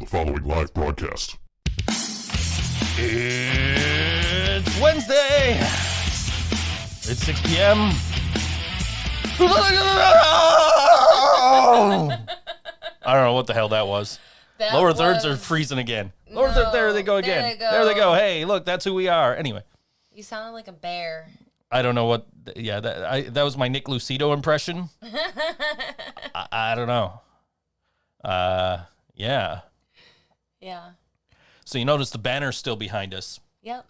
the following live broadcast. It's Wednesday. It's 6 p.m. I don't know what the hell that was. Lower thirds are freezing again. Lower third, there they go again. There they go. Hey, look, that's who we are. Anyway. You sounded like a bear. I don't know what. Yeah, that was my Nick Lucido impression. I don't know. Yeah. Yeah. So you notice the banner's still behind us. Yep.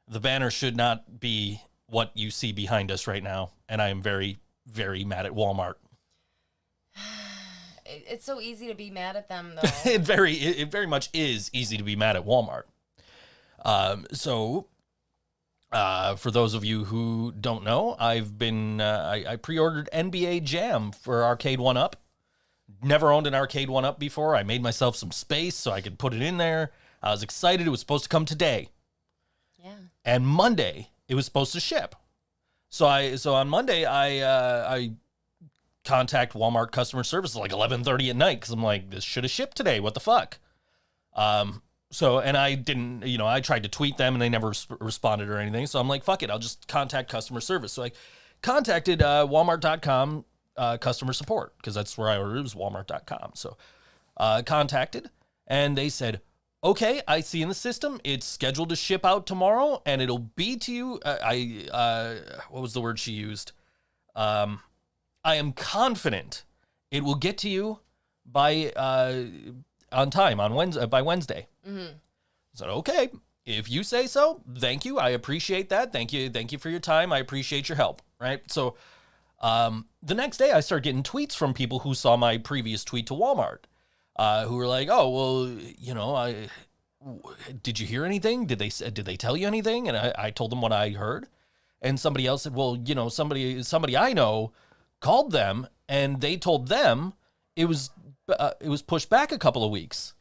The banner should not be what you see behind us right now, and I am very, very mad at Walmart. It's so easy to be mad at them, though. It very much is easy to be mad at Walmart. For those of you who don't know, I've been I pre-ordered NBA Jam for Arcade 1-Up. Never owned an Arcade 1-Up before. I made myself some space so I could put it in there. I was excited. It was supposed to come today. Yeah. And Monday it was supposed to ship. So on Monday I contact Walmart customer service at like 11:30 at night because I'm like, this should have shipped today. What the fuck? And I didn't, I tried to tweet them and they never responded or anything. So I'm like, fuck it, I'll just contact customer service. So I contacted Walmart.com customer support because that's where I ordered. It was Walmart.com. So contacted and they said, okay, I see in the system it's scheduled to ship out tomorrow and it'll be to you. What was the word she used? I am confident it will get to you by on time on Wednesday by Wednesday. Mm-hmm. I said, okay, if you say so, thank you. I appreciate that. Thank you for your time. I appreciate your help. Right. So the next day I started getting tweets from people who saw my previous tweet to Walmart, who were like, oh, well, did you hear anything? Did they tell you anything? And I told them what I heard. And somebody else said, well, somebody I know called them and they told them it was pushed back a couple of weeks,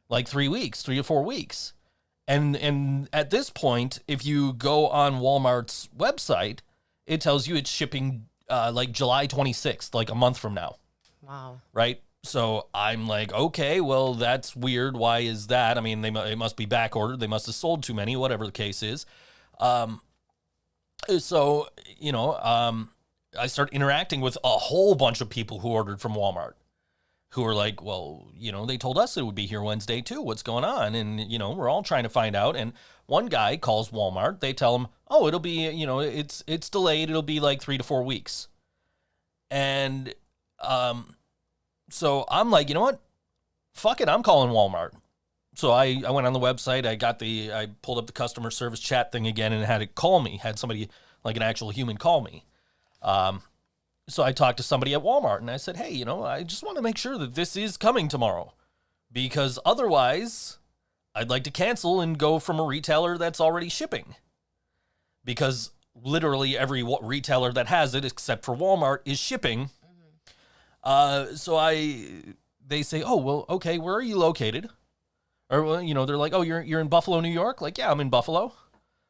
like 3 or 4 weeks. And at this point, if you go on Walmart's website, it tells you it's shipping like July 26th, like a month from now. Wow. Right? So I'm like, okay, well, that's weird. Why is that? I mean, it must be back ordered. They must have sold too many, whatever the case is. I start interacting with a whole bunch of people who ordered from Walmart who are like, well, they told us it would be here Wednesday too. What's going on? And, we're all trying to find out. And one guy calls Walmart. They tell him, oh, it'll be, it's delayed. It'll be like 3 to 4 weeks. And so I'm like, you know what? Fuck it. I'm calling Walmart. So I went on the website. I pulled up the customer service chat thing again and had it call me. Had somebody, like an actual human, call me. So I talked to somebody at Walmart and I said, hey, I just want to make sure that this is coming tomorrow because otherwise I'd like to cancel and go from a retailer that's already shipping because literally every retailer that has it, except for Walmart, is shipping. Mm-hmm. They say, oh, well, okay, where are you located? Or, they're like, oh, you're in Buffalo, New York? Like, yeah, I'm in Buffalo.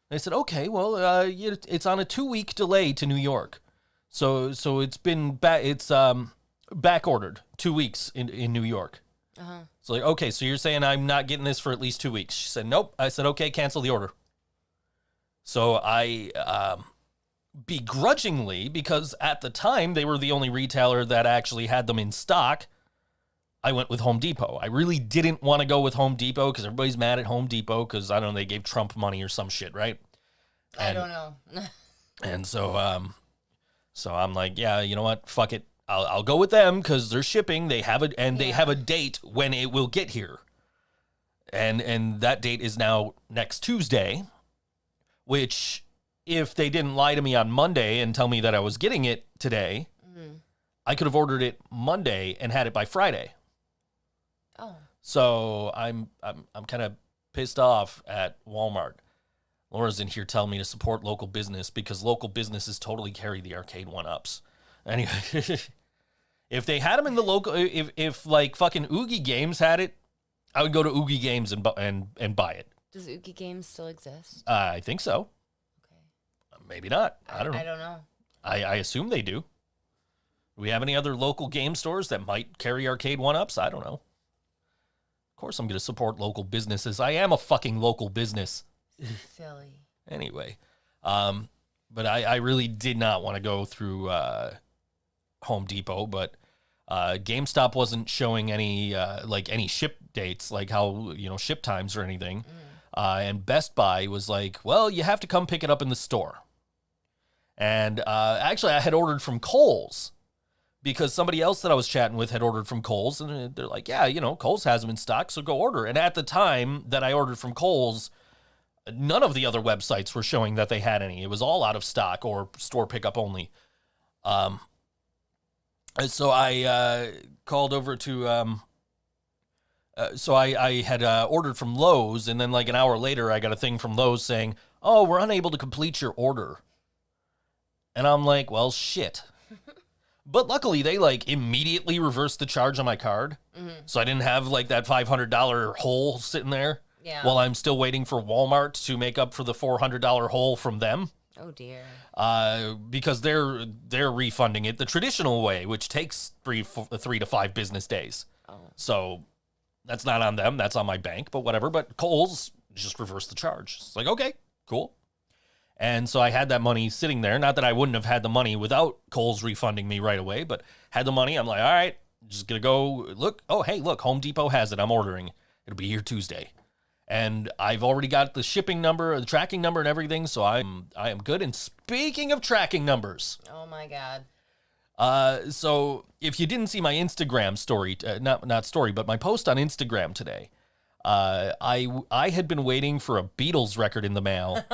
They said, okay, well, it's on a 2-week delay to New York. So it's been back ordered 2 weeks in New York. Uh-huh. So like, okay, so you're saying I'm not getting this for at least 2 weeks. She said, nope. I said, okay, cancel the order. So I begrudgingly, because at the time they were the only retailer that actually had them in stock, I went with Home Depot. I really didn't want to go with Home Depot because everybody's mad at Home Depot because, I don't know, they gave Trump money or some shit, right? I don't know. And so I'm like, yeah, you know what? Fuck it. I'll go with them because they're shipping. They have they have a date when it will get here. And that date is now next Tuesday, which if they didn't lie to me on Monday and tell me that I was getting it today, mm-hmm. I could have ordered it Monday and had it by Friday. Oh. So I'm kind of pissed off at Walmart. Laura's in here telling me to support local business because local businesses totally carry the Arcade 1-Ups. Anyway, if they had them in the local, if like fucking Oogie Games had it, I would go to Oogie Games and buy it. Does Oogie Games still exist? I think so. Okay. Maybe not. I don't know. I don't know. I assume they do. Do we have any other local game stores that might carry Arcade 1-Ups? I don't know. course I'm going to support local businesses. I am a fucking local business. Silly. Anyway, but I really did not want to go through Home Depot, but GameStop wasn't showing any any ship dates, like how, ship times or anything. And Best Buy was like, well, you have to come pick it up in the store. And actually, I had ordered from Kohl's because somebody else that I was chatting with had ordered from Kohl's, and they're like, yeah, Kohl's has them in stock, so go order. And at the time that I ordered from Kohl's, none of the other websites were showing that they had any. It was all out of stock or store pickup only. So I called over to, so I had ordered from Lowe's, and then like an hour later, I got a thing from Lowe's saying, oh, we're unable to complete your order. And I'm like, well, shit. But luckily, they like immediately reversed the charge on my card. So I didn't have like that $500 hole sitting there while I'm still waiting for Walmart to make up for the $400 hole from them. Oh, dear. Because they're refunding it the traditional way, which takes 3 to 5 business days. Oh. So that's not on them. That's on my bank, but whatever. But Kohl's just reversed the charge. It's like, okay, cool. And so I had that money sitting there. Not that I wouldn't have had the money without Kohl's refunding me right away, but had the money. I'm like, all right, just going to go look. Oh, hey, look, Home Depot has it. I'm ordering. It'll be here Tuesday. And I've already got the shipping number, the tracking number and everything, so I am good. And speaking of tracking numbers. Oh, my God. So if you didn't see my Instagram story, not story, but my post on Instagram today, I had been waiting for a Beatles record in the mail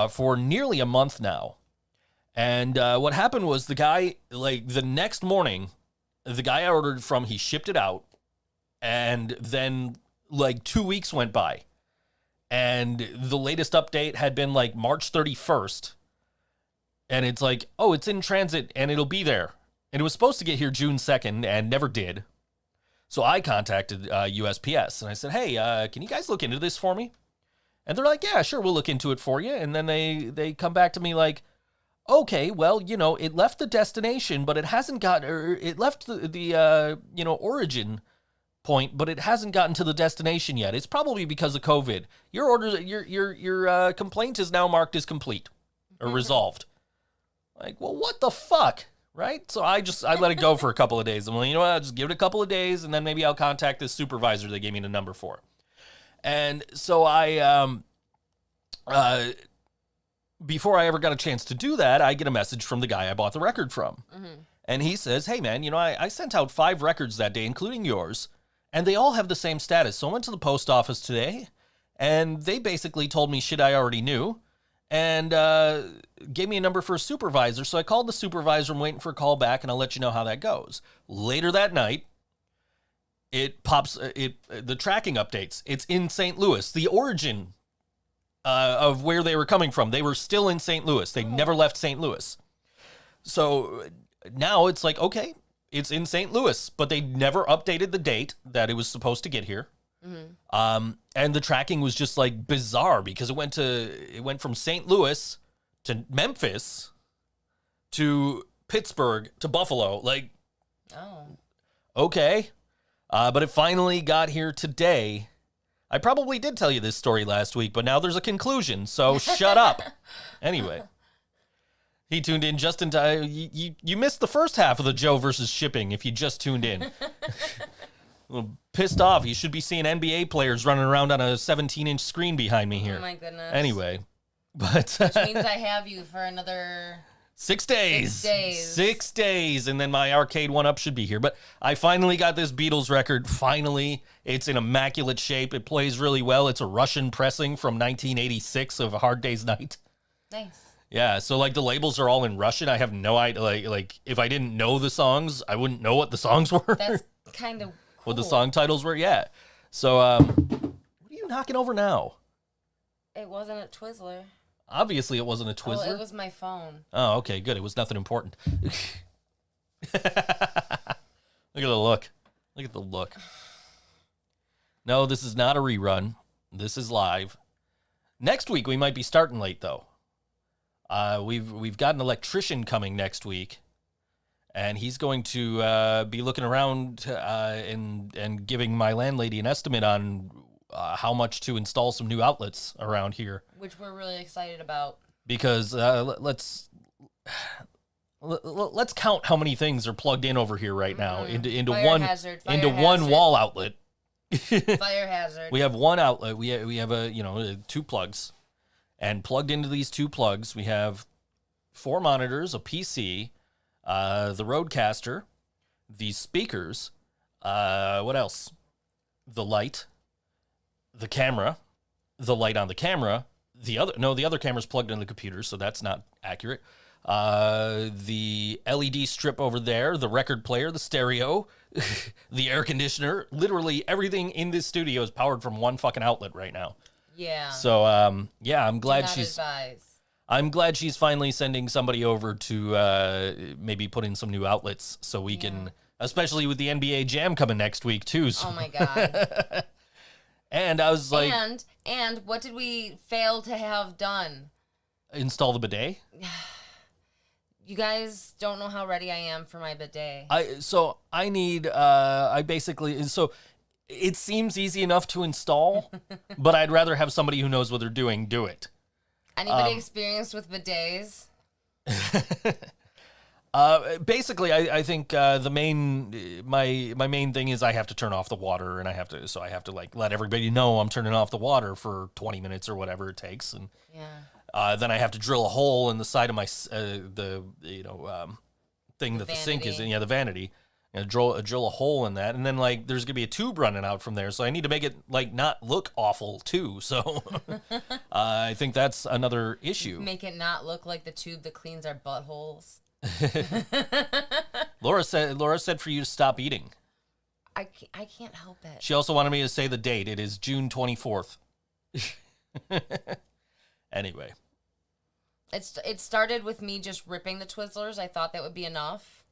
for nearly a month now. And what happened was the guy, like the next morning, the guy I ordered from, he shipped it out. And then like 2 weeks went by. And the latest update had been like March 31st. And it's like, oh, it's in transit and it'll be there. And it was supposed to get here June 2nd and never did. So I contacted USPS and I said, hey, can you guys look into this for me? And they're like, yeah, sure, we'll look into it for you. And then they come back to me like, okay, well, it left the destination, but it hasn't got, or it left the origin point, but it hasn't gotten to the destination yet. It's probably because of COVID. Your order, your complaint is now marked as complete or resolved. Like, well, what the fuck? Right? So I let it go for a couple of days. I'm like, you know what? I'll just give it a couple of days, and then maybe I'll contact this supervisor they gave me the number for. And so I, before I ever got a chance to do that, I get a message from the guy I bought the record from. And he says, hey, man, I sent out 5 records that day, including yours, and they all have the same status. So I went to the post office today, and they basically told me shit I already knew. And gave me a number for a supervisor. So I called the supervisor. I'm waiting for a call back, and I'll let you know how that goes. Later that night, it pops, the tracking updates. It's in St. Louis. The origin of where they were coming from. They were still in St. Louis. They never left St. Louis. So now it's like, okay, it's in St. Louis, but they never updated the date that it was supposed to get here. And the tracking was just like bizarre because it went from St. Louis to Memphis to Pittsburgh to Buffalo. Like, okay. But it finally got here today. I probably did tell you this story last week, but now there's a conclusion, so shut up. Anyway, he tuned in just in time. You missed the first half of the Joe versus shipping if you just tuned in. A little pissed off. You should be seeing NBA players running around on a 17-inch screen behind me here. Oh, my goodness. Anyway, but which means I have you for another 6 days. 6 days. 6 days, and then my arcade one-up should be here. But I finally got this Beatles record. Finally, it's in immaculate shape. It plays really well. It's a Russian pressing from 1986 of A Hard Day's Night. Nice. Yeah, so like the labels are all in Russian. I have no idea. Like if I didn't know the songs, I wouldn't know what the songs were. That's kind of cool. What the song titles were, yeah. So, what are you knocking over now? It wasn't a Twizzler. Obviously, it wasn't a Twizzler. Oh, it was my phone. Oh, okay, good. It was nothing important. Look at the look. Look at the look. No, this is not a rerun. This is live. Next week, we might be starting late, though. We've got an electrician coming next week. and he's going to be looking around and giving my landlady an estimate on how much to install some new outlets around here. Which we're really excited about. Because let's count how many things are plugged in over here right now into one wall outlet. Fire hazard. We have one outlet. We have two plugs, and plugged into these two plugs, we have 4 monitors, a PC, the Rodecaster, the speakers. What else? The light, the camera, the light on the camera. The other camera's plugged into the computer, so that's not accurate. The LED strip over there, the record player, the stereo, the air conditioner. Literally everything in this studio is powered from one fucking outlet right now. Yeah. So I'm glad I'm glad she's finally sending somebody over to maybe put in some new outlets so we can, especially with the NBA Jam coming next week too. So. Oh my God. And I was like, and what did we fail to have done? Install the bidet. You guys don't know how ready I am for my bidet. It seems easy enough to install, but I'd rather have somebody who knows what they're doing do it. Anybody experienced with bidets? Basically, I think my main thing is I have to turn off the water, and I have to like let everybody know I'm turning off the water for 20 minutes or whatever it takes, and then I have to drill a hole in the side of my thing that the sink is in, the vanity, and drill a hole in that, and then like there's gonna be a tube running out from there, so I need to make it like not look awful too. So I think that's another issue. Make it not look like the tube that cleans our buttholes. Laura said for you to stop eating. I can't help it. She also wanted me to say the date. It is June 24th. Anyway. It started with me just ripping the Twizzlers. I thought that would be enough.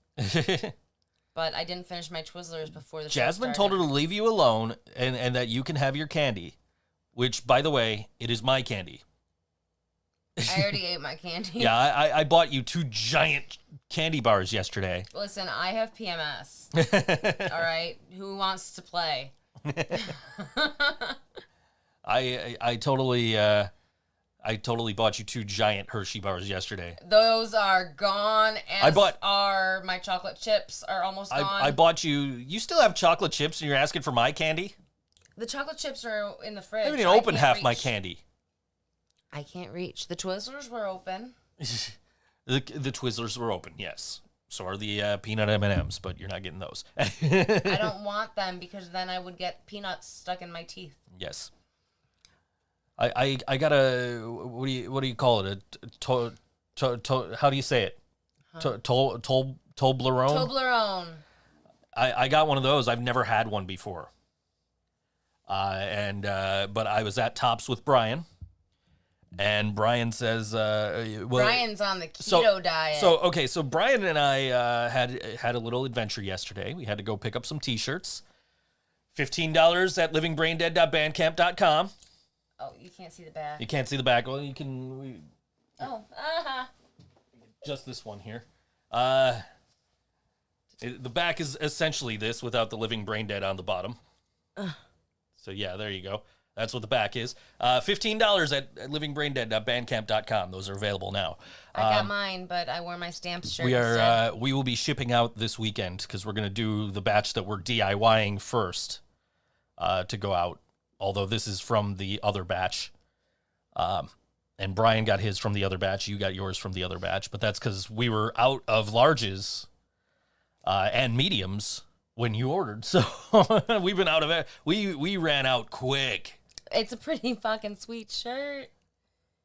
But I didn't finish my Twizzlers before the show Jasmine started. told her to leave you alone and that you can have your candy, which, by the way, it is my candy. I already ate my candy. Yeah, I bought you 2 giant candy bars yesterday. Listen, I have PMS. All right? Who wants to play? I totally bought you 2 giant Hershey bars yesterday. Those are gone, are my chocolate chips are almost gone. I bought you still have chocolate chips and you're asking for my candy? The chocolate chips are in the fridge. I haven't even opened half my candy. I can't reach. The Twizzlers were open. The Twizzlers were open, yes. So are the peanut M&Ms, but you're not getting those. I don't want them because then I would get peanuts stuck in my teeth. Yes. I got a, what do you call it? How do you say it? Toblerone? Toblerone. I got one of those. I've never had one before. But I was at Tops with Brian. And Brian says, Brian's on the keto diet. So Brian and I had a little adventure yesterday. We had to go pick up some T-shirts. $15 at livingbraindead.bandcamp.com. Oh, you can't see the back. You can't see the back. Well, you can. Uh-huh. Just this one here. The back is essentially this without the Living Brain Dead on the bottom. So yeah, there you go. That's what the back is. $15 at livingbraindead.bandcamp.com. Those are available now. I got mine, but I wore my Stamps shirt. We will be shipping out this weekend because we're going to do the batch that we're DIYing first to go out. Although this is from the other batch. And Brian got his from the other batch. You got yours from the other batch. But that's because we were out of larges and mediums when you ordered. So we've been out of it. We ran out quick. It's a pretty fucking sweet shirt.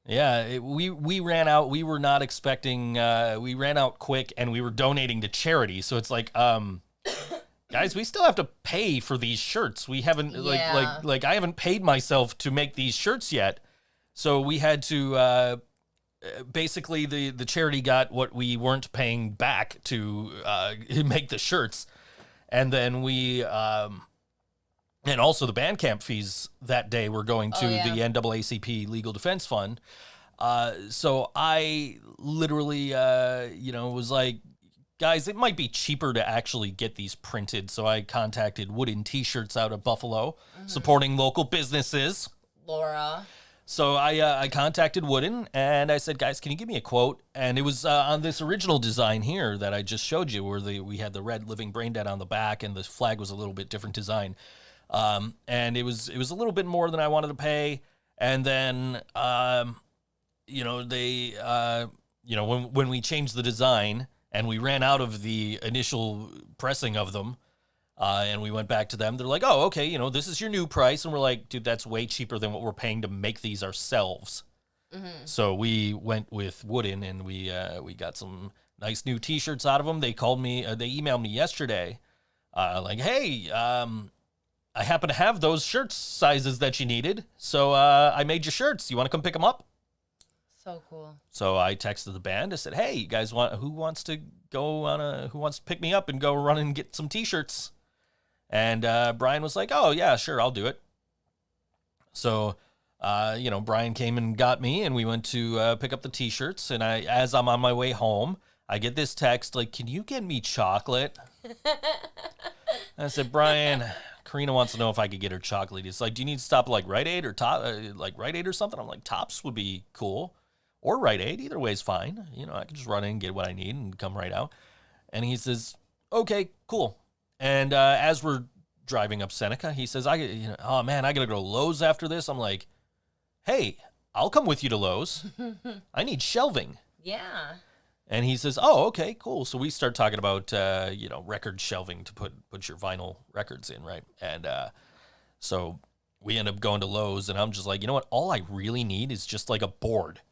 Yeah, we ran out. We were not expecting. We ran out quick, and we were donating to charity. So it's like, guys, we still have to pay for these shirts. We haven't like I haven't paid myself to make these shirts yet. So we had to basically the charity got what we weren't paying back to make the shirts, and then we. And also the Bandcamp fees that day were going to the NAACP Legal Defense Fund. So I literally, was like, guys, it might be cheaper to actually get these printed. So I contacted Wooden T-shirts out of Buffalo, supporting local businesses. Laura. So I contacted Wooden, and I said, guys, can you give me a quote? And it was on this original design here that I just showed you, where we had the red living brain dead on the back, and the flag was a little bit different design. And it was a little bit more than I wanted to pay. And then, when we changed the design and we ran out of the initial pressing of them, and we went back to them, they're like, oh, okay, this is your new price. And we're like, dude, that's way cheaper than what we're paying to make these ourselves. Mm-hmm. So we went with Wooden, and we got some nice new T-shirts out of them. They called me, they emailed me yesterday, like, hey, I happen to have those shirt sizes that you needed. So I made your shirts. You want to come pick them up? So cool. So I texted the band. I said, hey, you guys who wants to pick me up and go run and get some T-shirts? And Brian was like, oh, yeah, sure, I'll do it. So, Brian came and got me, and we went to pick up the T-shirts. And as I'm on my way home, I get this text, like, can you get me chocolate? I said, Brian, Karina wants to know if I could get her chocolate. It's like, do you need to stop at, like, Rite Aid or Rite Aid or something? I'm like, Tops would be cool. Or Rite Aid. Either way is fine. I can just run in and get what I need and come right out. And he says, okay, cool. And as we're driving up Seneca, he says, oh, man, I got to go to Lowe's after this. I'm like, hey, I'll come with you to Lowe's. I need shelving. Yeah. And he says, oh, okay, cool. So we start talking about, record shelving to put your vinyl records in, right? And so we end up going to Lowe's, and I'm just like, you know what? All I really need is just like a board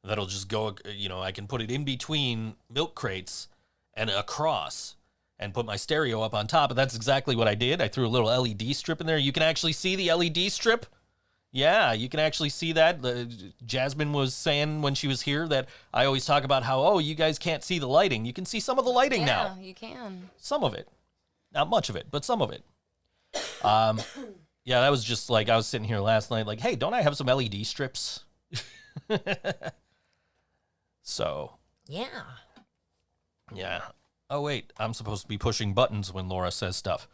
that'll just go, I can put it in between milk crates and across, and put my stereo up on top. And that's exactly what I did. I threw a little LED strip in there. You can actually see the LED strip. Yeah, you can actually see that. Jasmine was saying when she was here that I always talk about how, you guys can't see the lighting. You can see some of the lighting now. Yeah, you can. Some of it. Not much of it, but some of it. Yeah, that was just like, I was sitting here last night like, hey, don't I have some LED strips? So. Yeah. Yeah. Oh, wait, I'm supposed to be pushing buttons when Laura says stuff.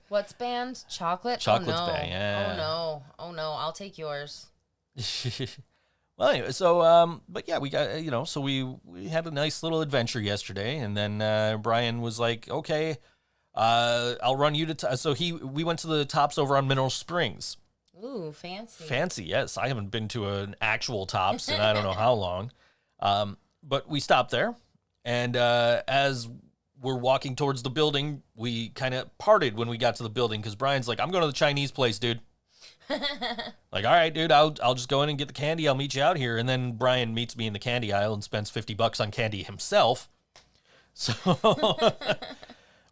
What's banned? Chocolate? Chocolate's oh, no. banned, yeah. Oh, no. I'll take yours. Well, anyway, so, but yeah, we got, so we had a nice little adventure yesterday, and then Brian was like, okay, I'll run you to, so we went to the Tops over on Mineral Springs. Ooh, fancy. Fancy, yes. I haven't been to an actual Tops in I don't know how long. But we stopped there. And as we're walking towards the building, we kind of parted when we got to the building because Brian's like, I'm going to the Chinese place, dude. Like, all right, dude, I'll just go in and get the candy. I'll meet you out here. And then Brian meets me in the candy aisle and spends $50 on candy himself. So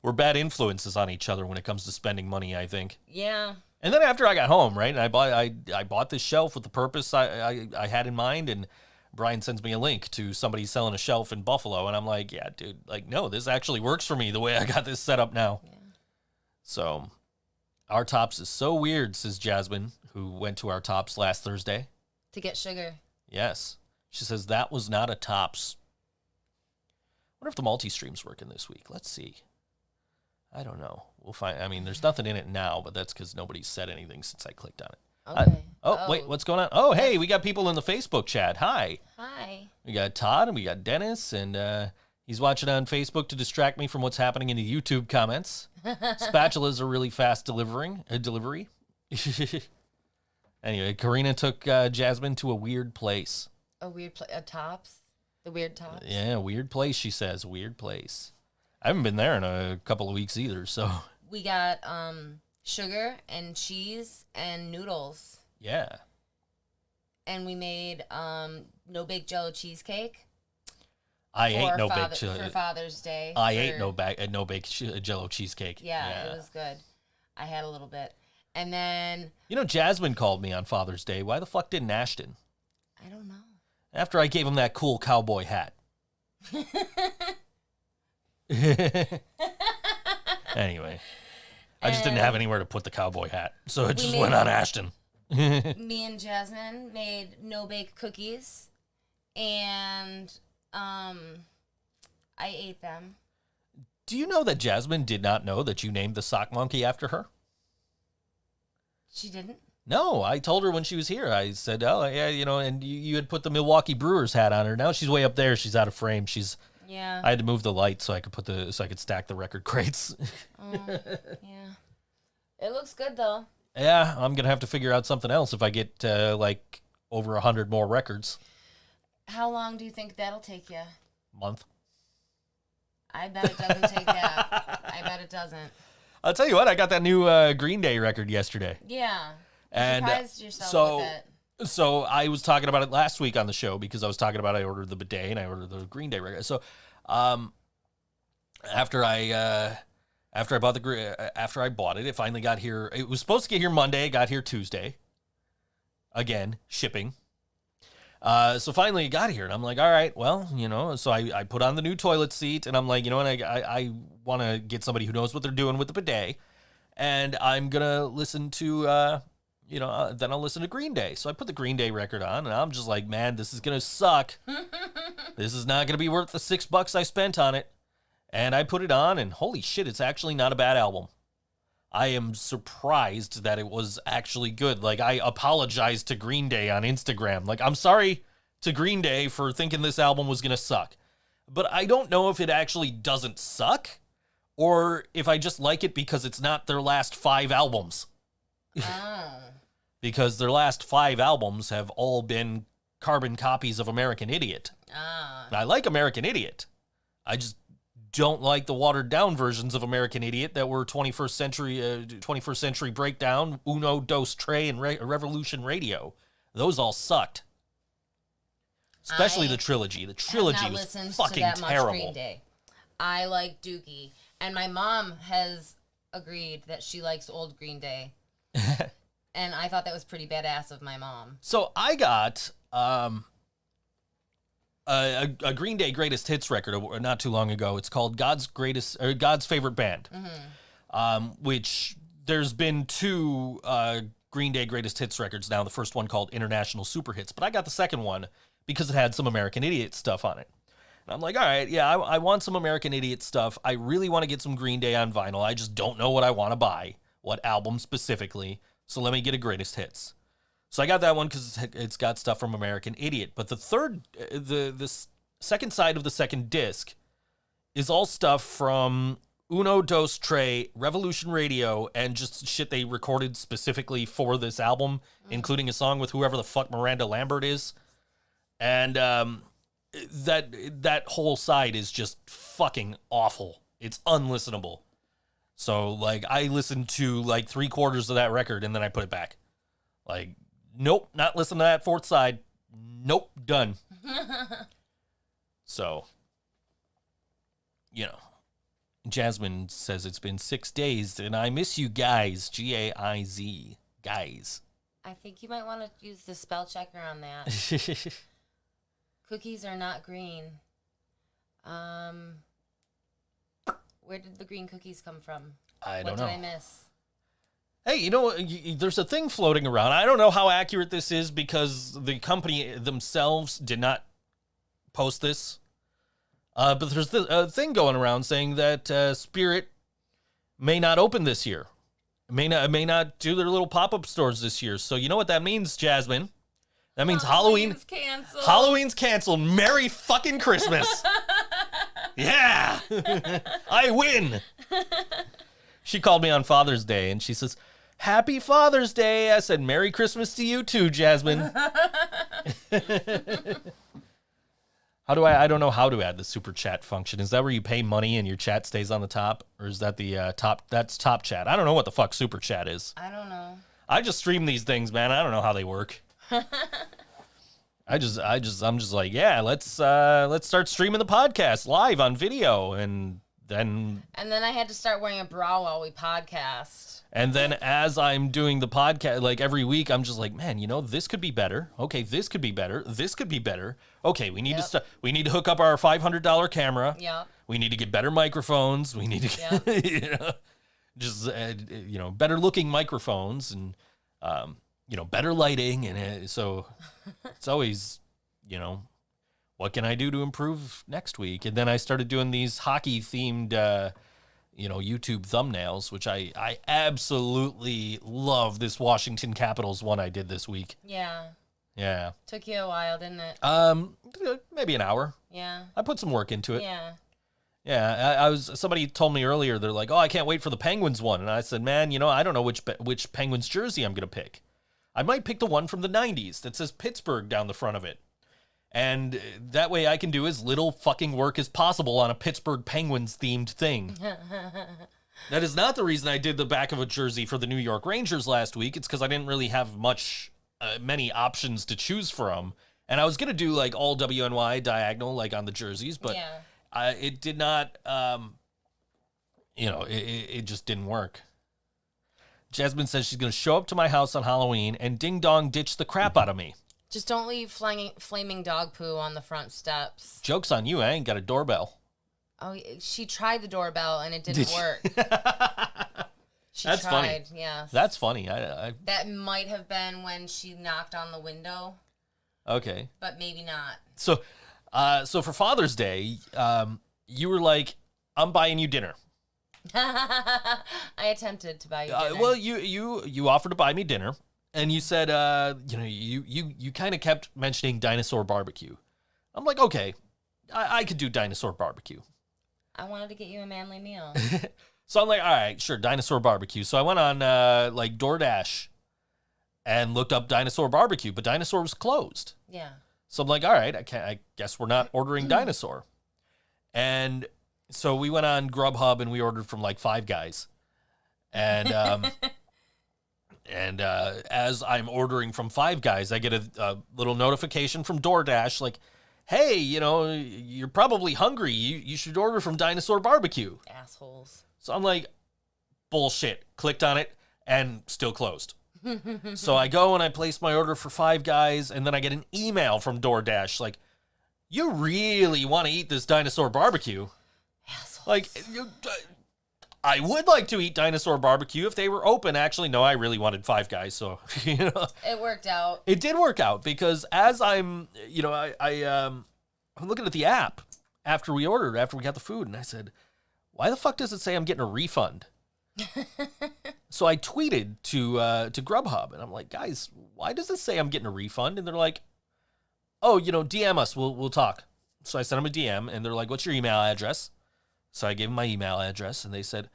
we're bad influences on each other when it comes to spending money, I think. Yeah. And then after I got home, right, and I bought this shelf with the purpose I had in mind, and Brian sends me a link to somebody selling a shelf in Buffalo, and I'm like, yeah, dude, like, no, this actually works for me the way I got this set up now. Yeah. So, our Tops is so weird, says Jasmine, who went to our Tops last Thursday. To get sugar. Yes. She says, that was not a Tops. I wonder if the multi-stream's working this week. Let's see. I don't know. We'll find. I mean, there's nothing in it now, but that's because nobody's said anything since I clicked on it. Okay. Wait, what's going on? Oh, hey, we got people in the Facebook chat. Hi. Hi. We got Todd and we got Dennis, and he's watching on Facebook to distract me from what's happening in the YouTube comments. Spatulas are really fast delivery. Anyway, Karina took Jasmine to a weird place. A weird place? A Tops? The weird Tops? Yeah, weird place, she says. Weird place. I haven't been there in a couple of weeks either, so. We got sugar and cheese and noodles. Yeah. And we made no-bake Jello cheesecake. I ate no-bake for Father's Day. I ate no-bake Jello cheesecake. Yeah, it was good. I had a little bit. And then... Jasmine called me on Father's Day. Why the fuck didn't Ashton? I don't know. After I gave him that cool cowboy hat. Anyway, I just didn't have anywhere to put the cowboy hat, so it just went on Ashton. Me and Jasmine made no-bake cookies, and I ate them. Do you know that Jasmine did not know that you named the sock monkey after her? She didn't? No, I told her when she was here. I said, oh, yeah, and you had put the Milwaukee Brewers hat on her. Now she's way up there. She's out of frame. Yeah. I had to move the light so I could stack the record crates. Oh, yeah. It looks good, though. Yeah, I'm going to have to figure out something else if I get, over 100 more records. How long do you think that'll take you? Month. I bet it doesn't take that. I bet it doesn't. I'll tell you what, I got that new Green Day record yesterday. Yeah. And surprised yourself with it. So I was talking about it last week on the show because I was talking about I ordered the bidet and I ordered the Green Day record. So after I bought it, it finally got here. It was supposed to get here Monday. It got here Tuesday. Again, shipping. So finally it got here, and I'm like, all right, well, so I put on the new toilet seat, and I'm like, and I want to get somebody who knows what they're doing with the bidet, and I'm going to listen to, then I'll listen to Green Day. So I put the Green Day record on, and I'm just like, man, this is going to suck. This is not going to be worth the $6 I spent on it. And I put it on, and holy shit, it's actually not a bad album. I am surprised that it was actually good. Like, I apologized to Green Day on Instagram. Like, I'm sorry to Green Day for thinking this album was going to suck. But I don't know if it actually doesn't suck or if I just like it because it's not their last 5 albums. Oh. Because their last 5 albums have all been carbon copies of American Idiot. Ah. I like American Idiot. I just don't like the watered down versions of American Idiot that were 21st century breakdown, Uno, Dos, Tre, and Revolution Radio. Those all sucked. Especially the trilogy. The trilogy was fucking to that terrible. Much Green Day. I like Dookie, and my mom has agreed that she likes old Green Day. And I thought that was pretty badass of my mom. So I got a Green Day greatest hits record not too long ago. It's called God's Favorite Band, which there's been 2 Green Day greatest hits records now. The first one called International Super Hits, but I got the second one because it had some American Idiot stuff on it. And I'm like, all right, yeah, I want some American Idiot stuff. I really want to get some Green Day on vinyl. I just don't know what I want to buy, what album specifically. So let me get a greatest hits. So I got that one because it's got stuff from American Idiot. But the second side of the second disc is all stuff from Uno, Dos, Tre, Revolution Radio, and just shit they recorded specifically for this album, including a song with whoever the fuck Miranda Lambert is. And that whole side is just fucking awful. It's unlistenable. So, like, I listened to, like, 3/4 of that record, and then I put it back. Like, nope, not listening to that fourth side. Nope, done. So, Jasmine says it's been 6 days, and I miss you guys. G-A-I-Z. Guys. I think you might want to use the spell checker on that. Cookies are not green. Where did the green cookies come from? I don't know. What did I miss? Hey, there's a thing floating around. I don't know how accurate this is because the company themselves did not post this. But there's a thing going around saying that Spirit may not open this year. May not do their little pop-up stores this year. So you know what that means, Jasmine? That means Halloween's canceled. Halloween's canceled. Merry fucking Christmas. Yeah. I win. She called me on Father's Day and she says, Happy Father's Day. I said, Merry Christmas to you too, Jasmine. I don't know how to add the super chat function. Is that where you pay money and your chat stays on the top? Or is that the that's top chat? I don't know what the fuck super chat is. I don't know. I just stream these things, man. I don't know how they work. I'm just like, yeah, let's start streaming the podcast live on video, and then I had to start wearing a bra while we podcast. And then as I'm doing the podcast, like every week, I'm just like, man, this could be better. Okay, this could be better. This could be better. Okay, we need we need to hook up our $500 camera. Yeah. We need to get better microphones. We need to get, better looking microphones and better lighting, and so it's always, what can I do to improve next week? And then I started doing these hockey-themed, YouTube thumbnails, which I absolutely love this Washington Capitals one I did this week. Yeah. Yeah. Took you a while, didn't it? Maybe an hour. Yeah. I put some work into it. Yeah. Yeah, somebody told me earlier, they're like, oh, I can't wait for the Penguins one. And I said, man, I don't know which Penguins jersey I'm going to pick. I might pick the one from the 90s that says Pittsburgh down the front of it. And that way I can do as little fucking work as possible on a Pittsburgh Penguins themed thing. That is not the reason I did the back of a jersey for the New York Rangers last week. It's because I didn't really have many options to choose from. And I was going to do like all WNY diagonal like on the jerseys, but it did not, it just didn't work. Jasmine says she's going to show up to my house on Halloween and ding-dong ditch the crap out of me. Just don't leave flaming dog poo on the front steps. Joke's on you, I ain't got a doorbell. Oh, she tried the doorbell and it didn't work. That's funny. Yes. That's funny. That might have been when she knocked on the window. Okay. But maybe not. So for Father's Day, you were like, I'm buying you dinner. I attempted to buy you dinner. Well, you offered to buy me dinner. And you said, you kind of kept mentioning dinosaur barbecue. I'm like, okay, I could do dinosaur barbecue. I wanted to get you a manly meal. So I'm like, all right, sure, dinosaur barbecue. So I went on DoorDash and looked up dinosaur barbecue, but dinosaur was closed. Yeah. So I'm like, all right, I guess we're not ordering dinosaur. And so we went on Grubhub and we ordered from like Five Guys. And And as I'm ordering from Five Guys, I get a little notification from DoorDash like, hey, you're probably hungry. You should order from Dinosaur Barbecue. Assholes. So I'm like, bullshit. Clicked on it and still closed. So I go and I place my order for Five Guys, and then I get an email from DoorDash like, you really want to eat this Dinosaur Barbecue? Assholes. Like, I would like to eat dinosaur barbecue if they were open. Actually, no, I really wanted Five Guys, so it worked out. It did work out because as I'm, I'm looking at the app after we got the food, and I said, "Why the fuck does it say I'm getting a refund?" So I tweeted to Grubhub, and I'm like, "Guys, why does it say I'm getting a refund?" And they're like, "Oh, DM us. We'll talk." So I sent them a DM, and they're like, "What's your email address?" So I gave them my email address, and they said,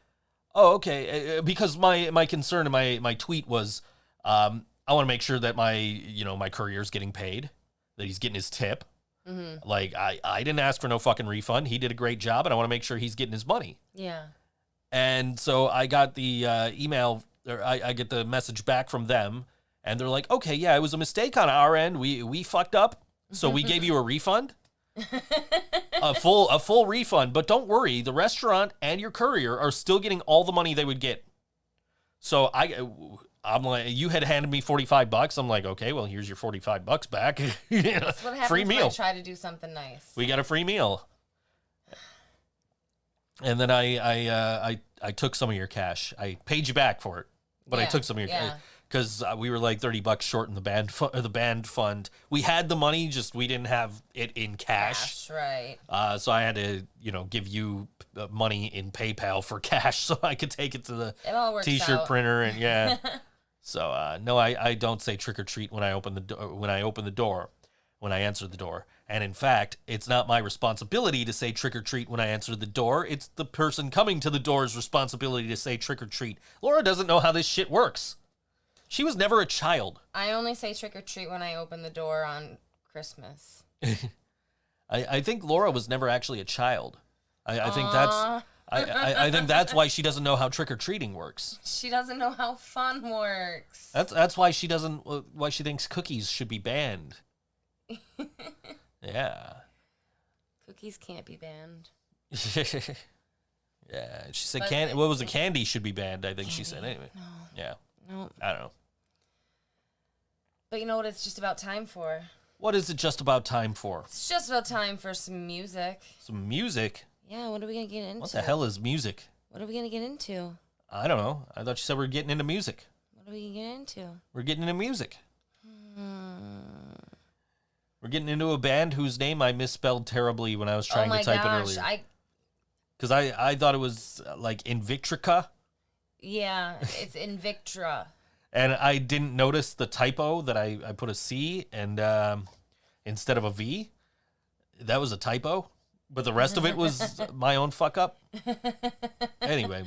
oh, okay, because my concern in my tweet was I want to make sure that my courier's getting paid, that he's getting his tip. Mm-hmm. Like, I didn't ask for no fucking refund. He did a great job, and I want to make sure he's getting his money. Yeah. And so I got the email, or I get the message back from them, and they're like, okay, yeah, it was a mistake on our end. We fucked up, so we gave you a refund. a full refund, but don't worry, the restaurant and your courier are still getting all the money they would get. So I'm like, you had handed me $45. I'm like, okay, well, here's your $45 back. That's what happens free meal. When I try to do something nice. We got a free meal. And then I took some of your cash. I paid you back for it, but I took some of your cash. Because we were like $30 short in the band fund. We had the money, just we didn't have it in cash. Right. So I had to, give you money in PayPal for cash so I could take it to the T-shirt printer and yeah. So no, I don't say trick or treat when I open the door. When I answer the door. And in fact, it's not my responsibility to say trick or treat when I answer the door. It's the person coming to the door's responsibility to say trick or treat. Laura doesn't know how this shit works. She was never a child. I only say trick or treat when I open the door on Christmas. I think Laura was never actually a child. I think that's I think that's why she doesn't know how trick or treating works. She doesn't know how fun works. That's why she thinks cookies should be banned. Yeah. Cookies can't be banned. Yeah, she said what was the candy should be banned, I think candy. She said anyway. No. Yeah. No. I don't know. But you know what it's just about time for? What is it just about time for? It's just about time for some music. Some music? Yeah, what are we going to get into? What the hell is music? What are we going to get into? I don't know. I thought you said we were getting into music. What are we going to get into? We're getting into music. We're getting into a band whose name I misspelled terribly when I was trying to type it earlier. Because I thought it was like Invictra. Yeah, it's Invictra. And I didn't notice the typo that I put a C and instead of a V. That was a typo. But the rest of it was my own fuck up. Anyway.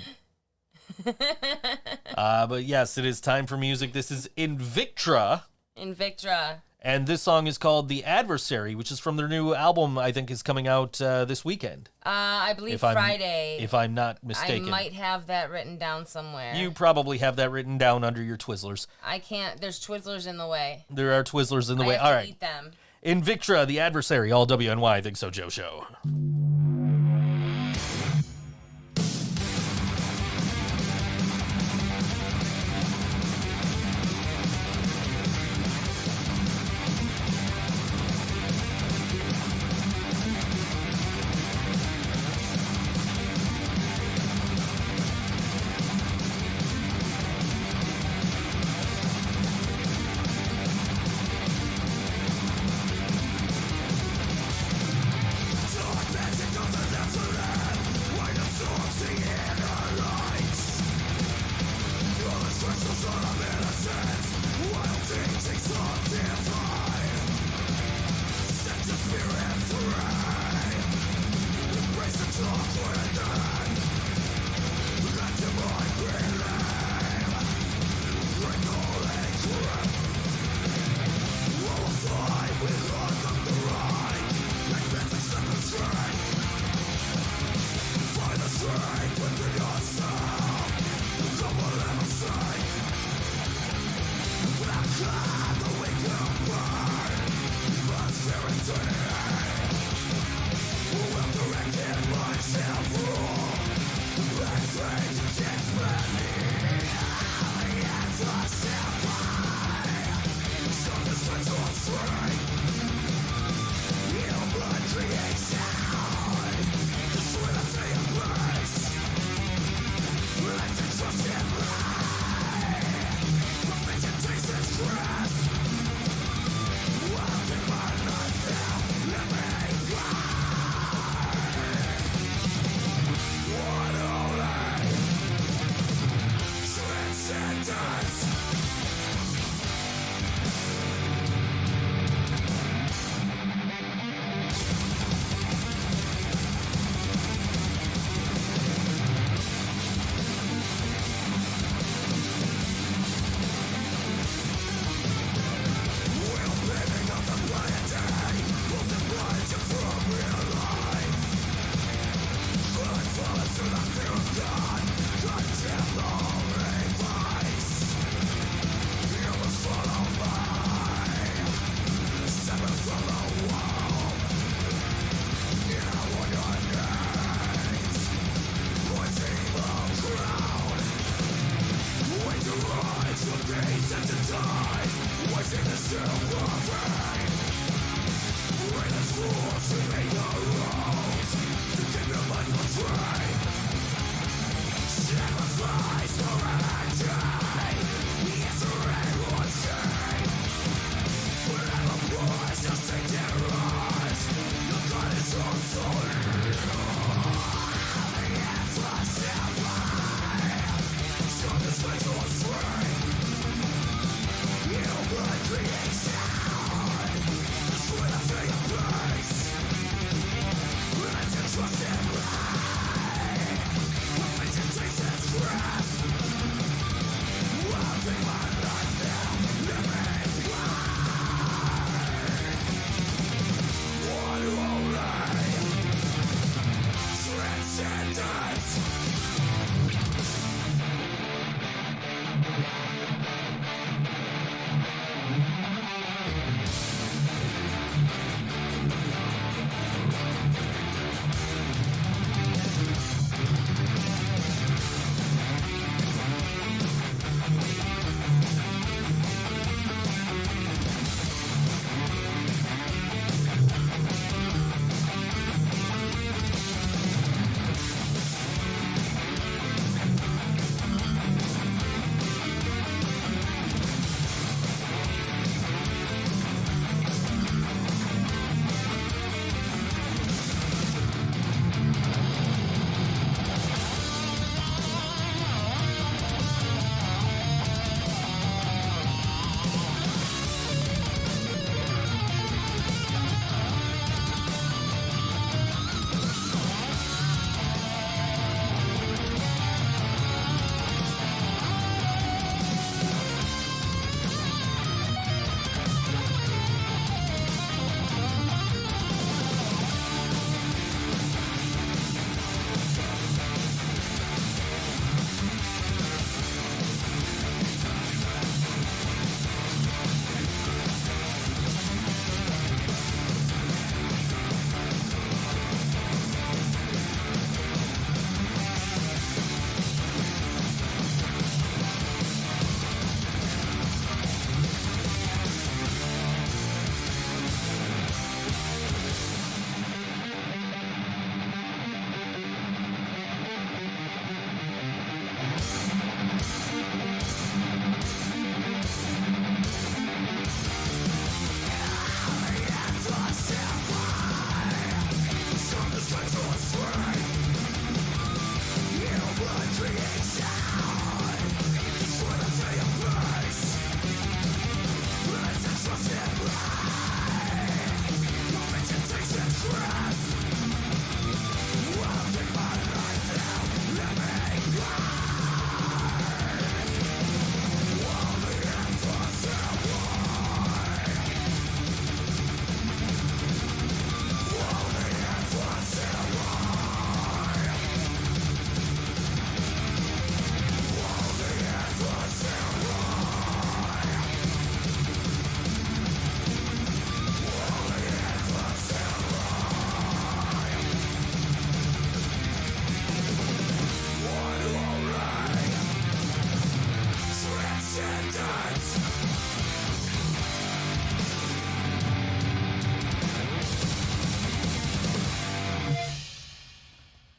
But yes, it is time for music. This is Invictra. Invictra. And this song is called The Adversary, which is from their new album, I think is coming out this weekend. I believe Friday. If I'm not mistaken. I might have that written down somewhere. You probably have that written down under your Twizzlers. I can't. There's Twizzlers in the way. There are Twizzlers in the way. I have All to right. eat them. Invictra, The Adversary, all WNY, Think So Joe Show. Dark magic of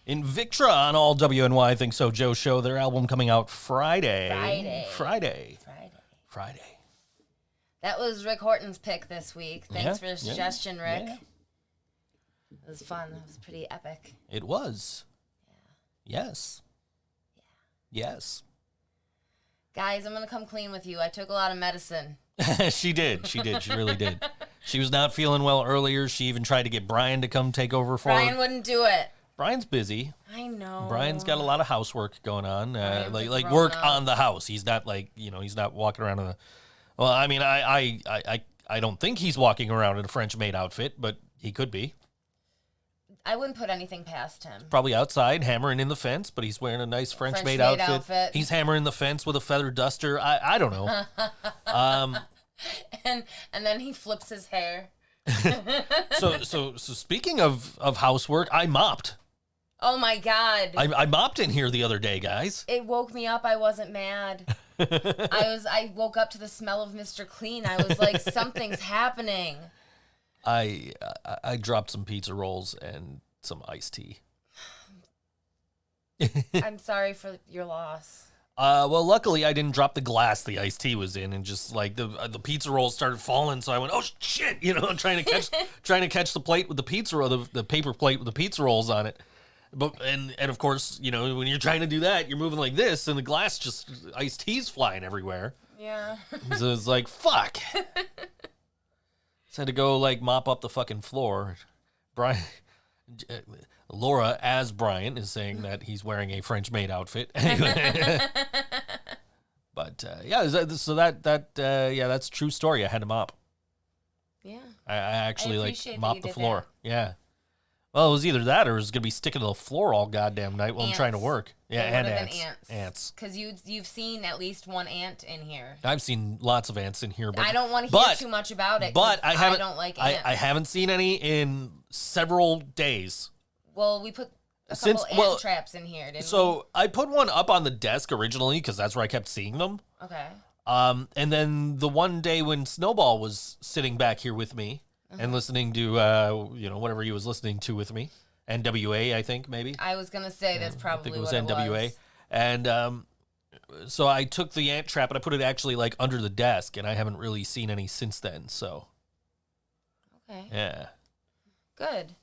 Invictra on all WNY Think So Joe show. Their album coming out Friday. That was Rick Horton's pick this week. Thanks for the suggestion, Rick. Yeah. It was fun. It was pretty epic. It was. Yeah. Yes. Yeah. Yes. Guys, I'm going to come clean with you. I took a lot of medicine. She did. She really did. She was not feeling well earlier. She even tried to get Brian to come take over for her. Brian wouldn't do it. Brian's busy. I know. Brian's got a lot of housework going on, like work on the house. He's not he's not walking around in a. Well, I mean, I don't think he's walking around in a French maid outfit, but he could be. I wouldn't put anything past him. Probably outside, hammering in the fence, but he's wearing a nice French maid outfit. He's hammering the fence with a feather duster. I don't know. And then he flips his hair. So speaking of housework, I mopped. Oh my God. I mopped in here the other day, guys. It woke me up. I wasn't mad. I woke up to the smell of Mr. Clean. I was like, something's happening. I dropped some pizza rolls and some iced tea. I'm sorry for your loss. Well, luckily I didn't drop the glass the iced tea was in, and just like the pizza rolls started falling, so I went, oh shit, I'm trying to catch the plate with the pizza roll, the paper plate with the pizza rolls on it. But and of course, when you're trying to do that, you're moving like this, and the glass just iced tea's flying everywhere. Yeah. So it's like fuck. So I had to go mop up the fucking floor. Brian, Laura as Brian is saying that he's wearing a French maid outfit. Anyway. But that's a true story. I had to mop. Yeah. I actually mopped the floor. That. Yeah. Well, it was either that or it was gonna be sticking to the floor all goddamn night while I'm trying to work. Yeah, and ants. Because you've seen at least one ant in here. I've seen lots of ants in here, but I don't want to hear too much about it. But I don't like ants. I haven't seen any in several days. Well, we put a couple ant traps in here, didn't we? So I put one up on the desk originally because that's where I kept seeing them. Okay. And then the one day when Snowball was sitting back here with me and listening to whatever he was listening to with me, NWA, I think maybe. I was gonna say that's probably what it was. NWA, and so I took the ant trap and I put it actually under the desk, and I haven't really seen any since then. So. Okay. Yeah. Good.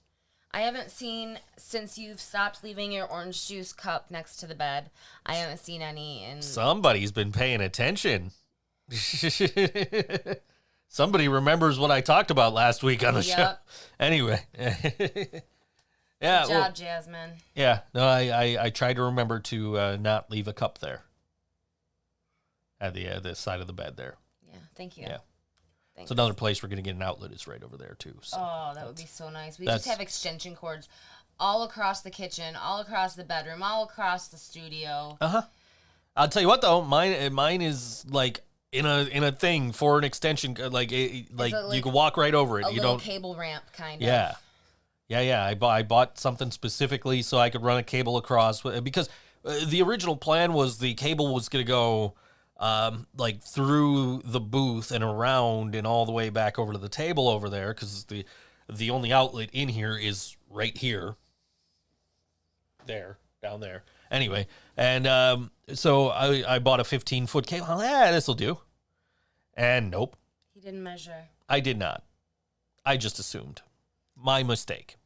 I haven't seen, since you've stopped leaving your orange juice cup next to the bed, I haven't seen any in... Somebody's been paying attention. Somebody remembers what I talked about last week on the show. Anyway. Good job, Jasmine. Yeah. No, I tried to remember to not leave a cup there. At the side of the bed there. Yeah, thank you. Yeah. It's another place we're going to get an outlet is right over there, too. So that would be so nice. We just have extension cords all across the kitchen, all across the bedroom, all across the studio. Uh-huh. I'll tell you what, though. Mine is, in a thing for an extension. You can walk right over it. You don't cable ramp, kind of. Yeah. I bought something specifically so I could run a cable across. Because the original plan was the cable was going to go... through the booth and around and all the way back over to the table over there, because the only outlet in here is right here. Down there. Anyway, and so I bought a 15-foot cable. This'll do. And nope. He didn't measure. I did not. I just assumed. My mistake.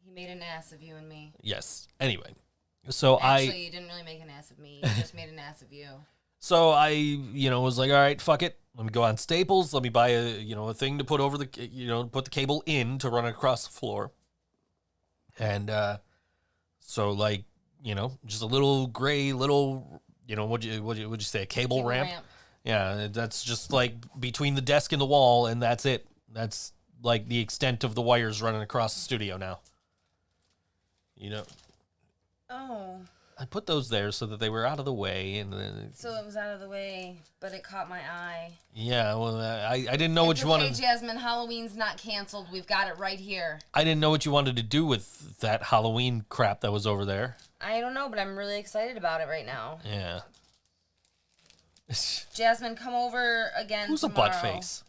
He made an ass of you and me. Yes. Anyway, so Actually, you didn't really make an ass of me. You just made an ass of you. So I, was like, all right, fuck it. Let me go on Staples. Let me buy a thing to put over the, put the cable in to run it across the floor. And so just a little gray, what'd you say, a cable ramp? Yeah, that's just between the desk and the wall, and that's it. That's the extent of the wires running across the studio now. Oh. I put those there so that they were out of the way, and then so it was out of the way, but it caught my eye. Yeah, well, I didn't know what you wanted. Okay, Jasmine, Halloween's not canceled. We've got it right here. I didn't know what you wanted to do with that Halloween crap that was over there. I don't know, but I'm really excited about it right now. Yeah. Jasmine, come over again Who's tomorrow. Who's a butt face?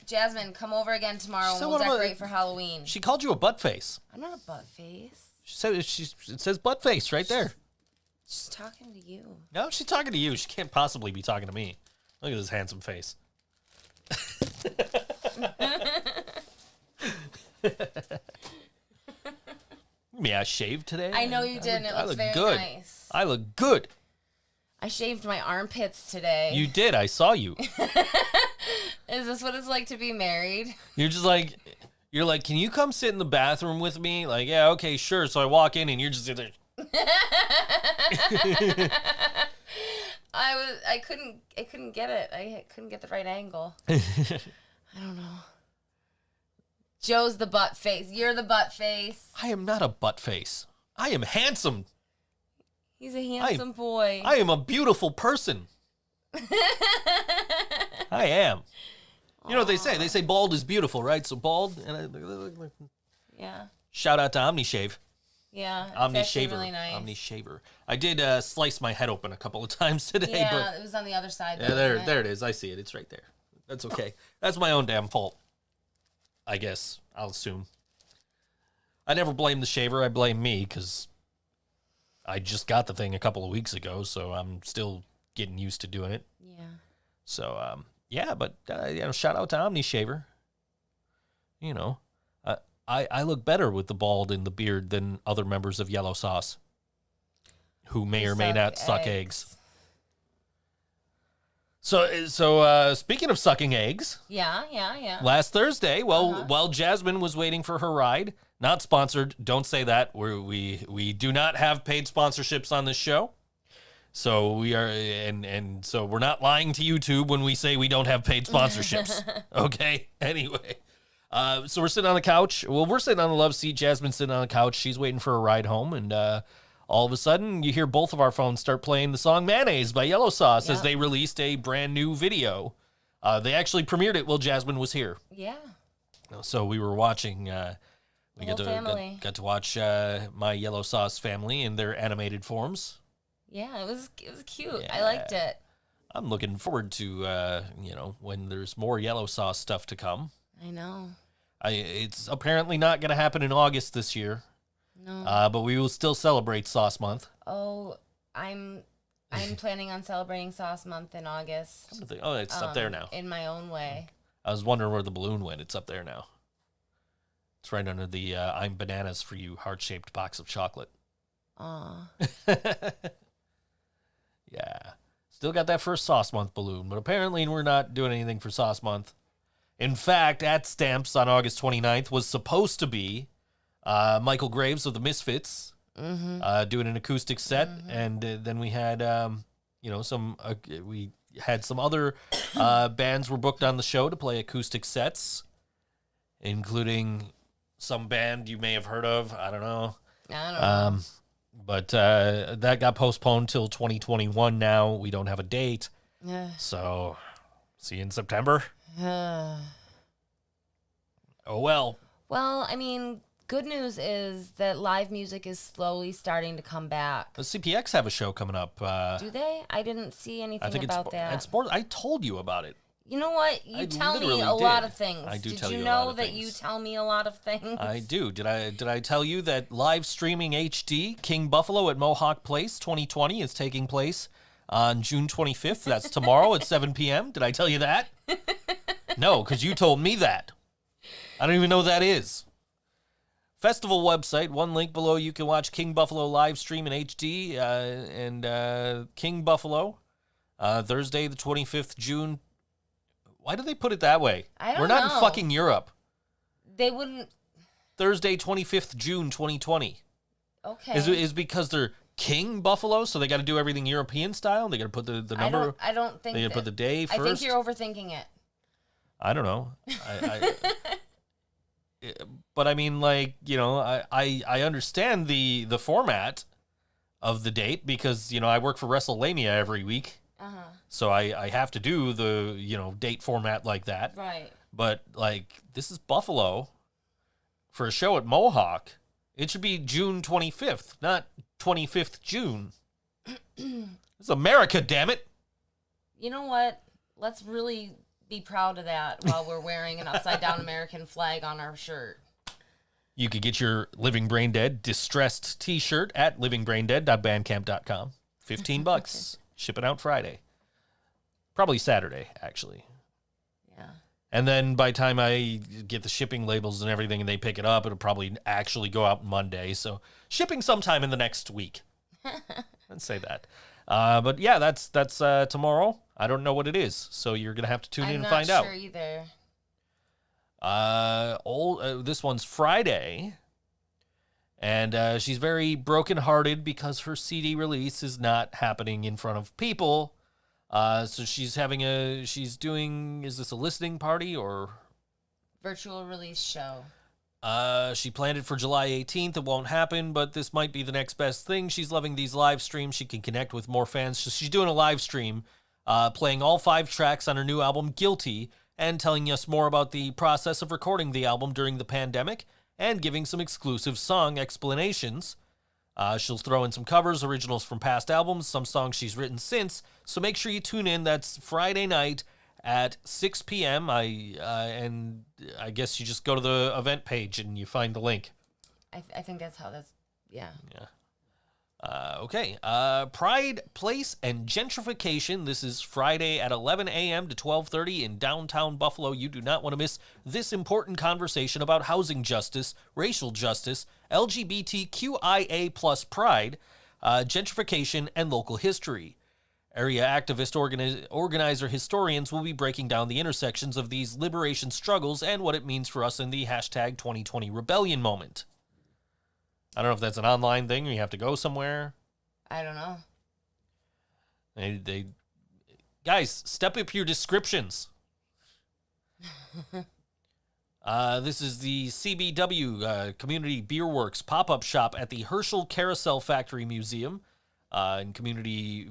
Jasmine, come over again tomorrow, and we'll decorate for Halloween. She called you a butt face. I'm not a butt face. It says butt face right there. She's talking to you. No, she's talking to you. She can't possibly be talking to me. Look at this handsome face. Yeah, I shaved today. I know you did, and it looks very good. nice. I look good. I shaved my armpits today. You did. I saw you. Is this what it's like to be married? You're like, can you come sit in the bathroom with me? Like, yeah, okay, sure. So I walk in, and you're just sitting there. I couldn't get it. I couldn't get the right angle. I don't know. Joe's the butt face. You're the butt face. I am not a butt face. I am handsome. He's a handsome boy. I am a beautiful person. I am. You know what they say? They say bald is beautiful, right? So bald. Yeah. Shout out to OmniShave. Yeah. OmniShaver. Really nice. OmniShaver. I did slice my head open a couple of times today. Yeah, but it was on the other side. Yeah, there it is. I see it. It's right there. That's okay. That's my own damn fault. I guess. I'll assume. I never blame the shaver. I blame me because I just got the thing a couple of weeks ago, so I'm still getting used to doing it. Yeah. So, yeah, but shout out to OmniShaver. You know, I look better with the bald and the beard than other members of Yellow Sauce, who may or may not suck eggs. So speaking of sucking eggs, yeah. Last Thursday, while Jasmine was waiting for her ride, not sponsored. Don't say that. We do not have paid sponsorships on this show. So we are, and so we're not lying to YouTube when we say we don't have paid sponsorships. Okay. Anyway, so we're sitting on the couch. Well, we're sitting on the love seat. Jasmine's sitting on the couch. She's waiting for a ride home, and all of a sudden, you hear both of our phones start playing the song "Mayonnaise" by Yellow Sauce as they released a brand new video. They actually premiered it while Jasmine was here. Yeah. So we were watching. We got to watch my Yellow Sauce family in their animated forms. Yeah, it was cute. Yeah. I liked it. I'm looking forward to when there's more Yellow Sauce stuff to come. I know. It's apparently not going to happen in August this year. No. But we will still celebrate Sauce Month. Oh, I'm planning on celebrating Sauce Month in August. Oh, it's up there now. In my own way. I was wondering where the balloon went. It's up there now. It's right under the I'm Bananas for You heart-shaped box of chocolate. Aw. Yeah. Still got that first Sauce Month balloon, but apparently we're not doing anything for Sauce Month. In fact, at Stamps on August 29th was supposed to be Michael Graves of the Misfits doing an acoustic set, and then we had we had some other bands were booked on the show to play acoustic sets, including some band you may have heard of. I don't know. But that got postponed till 2021 now. We don't have a date. So, see you in September. Oh, well. Well, I mean, good news is that live music is slowly starting to come back. The CPX have a show coming up. Do they? I didn't see anything about that. It's sports. I told you about it. You know what? You tell me a lot of things. I do tell you you a lot know of that things. you tell me a lot of things? I do. Did I tell you that live streaming HD King Buffalo at Mohawk Place 2020 is taking place on June 25th? That's tomorrow at 7 p.m. Did I tell you that? No, because you told me that. I don't even know what that is. Festival website, one link below. You can watch King Buffalo live stream in HD and King Buffalo Thursday the 25th June. Why did they put it that way? I don't know. We're not in fucking Europe. They wouldn't. Thursday, 25th June, 2020. Okay. Is because they're King Buffalo, so they got to do everything European style? They got to put the number. I don't think. They got to put the day first. I think you're overthinking it. I don't know. But I mean, like, I understand the format of the date because, I work for WrestleMania every week. So I have to do the, date format like that. Right. But, like, this is Buffalo for a show at Mohawk. It should be June 25th, not 25th June. It's America, damn it. You know what? Let's really be proud of that while we're wearing an upside-down American flag on our shirt. You could get your Living Brain Dead distressed t-shirt at livingbraindead.bandcamp.com. $15. Ship it out Friday. Probably Saturday, actually. Yeah. And then by the time I get the shipping labels and everything and they pick it up, it'll probably actually go out Monday. So shipping sometime in the next week. Let's say that. But yeah, that's tomorrow. I don't know what it is, so you're gonna have to tune in and find out. I'm not sure either. This one's Friday, and she's very brokenhearted because her CD release is not happening in front of people. So she's doing, is this a listening party or? Virtual release show. She planned it for July 18th. It won't happen, but this might be the next best thing. She's loving these live streams. She can connect with more fans. So she's doing a live stream, playing all 5 tracks on her new album, Guilty, and telling us more about the process of recording the album during the pandemic and giving some exclusive song explanations. She'll throw in some covers, originals from past albums, some songs she's written since. So make sure you tune in. That's Friday night at 6 p.m. And I guess you just go to the event page and you find the link. I think that's how that's, yeah. Yeah. Okay. Pride, Place, and Gentrification. This is Friday at 11 a.m. to 12:30 in downtown Buffalo. You do not want to miss this important conversation about housing justice, racial justice, LGBTQIA plus pride, gentrification, and local history. Area activist organizer historians will be breaking down the intersections of these liberation struggles and what it means for us in the hashtag 2020 rebellion moment. I don't know if that's an online thing or you have to go somewhere. I don't know. They guys, step up your descriptions. This is the CBW Community Beer Works pop-up shop at the Herschel Carousel Factory Museum in community.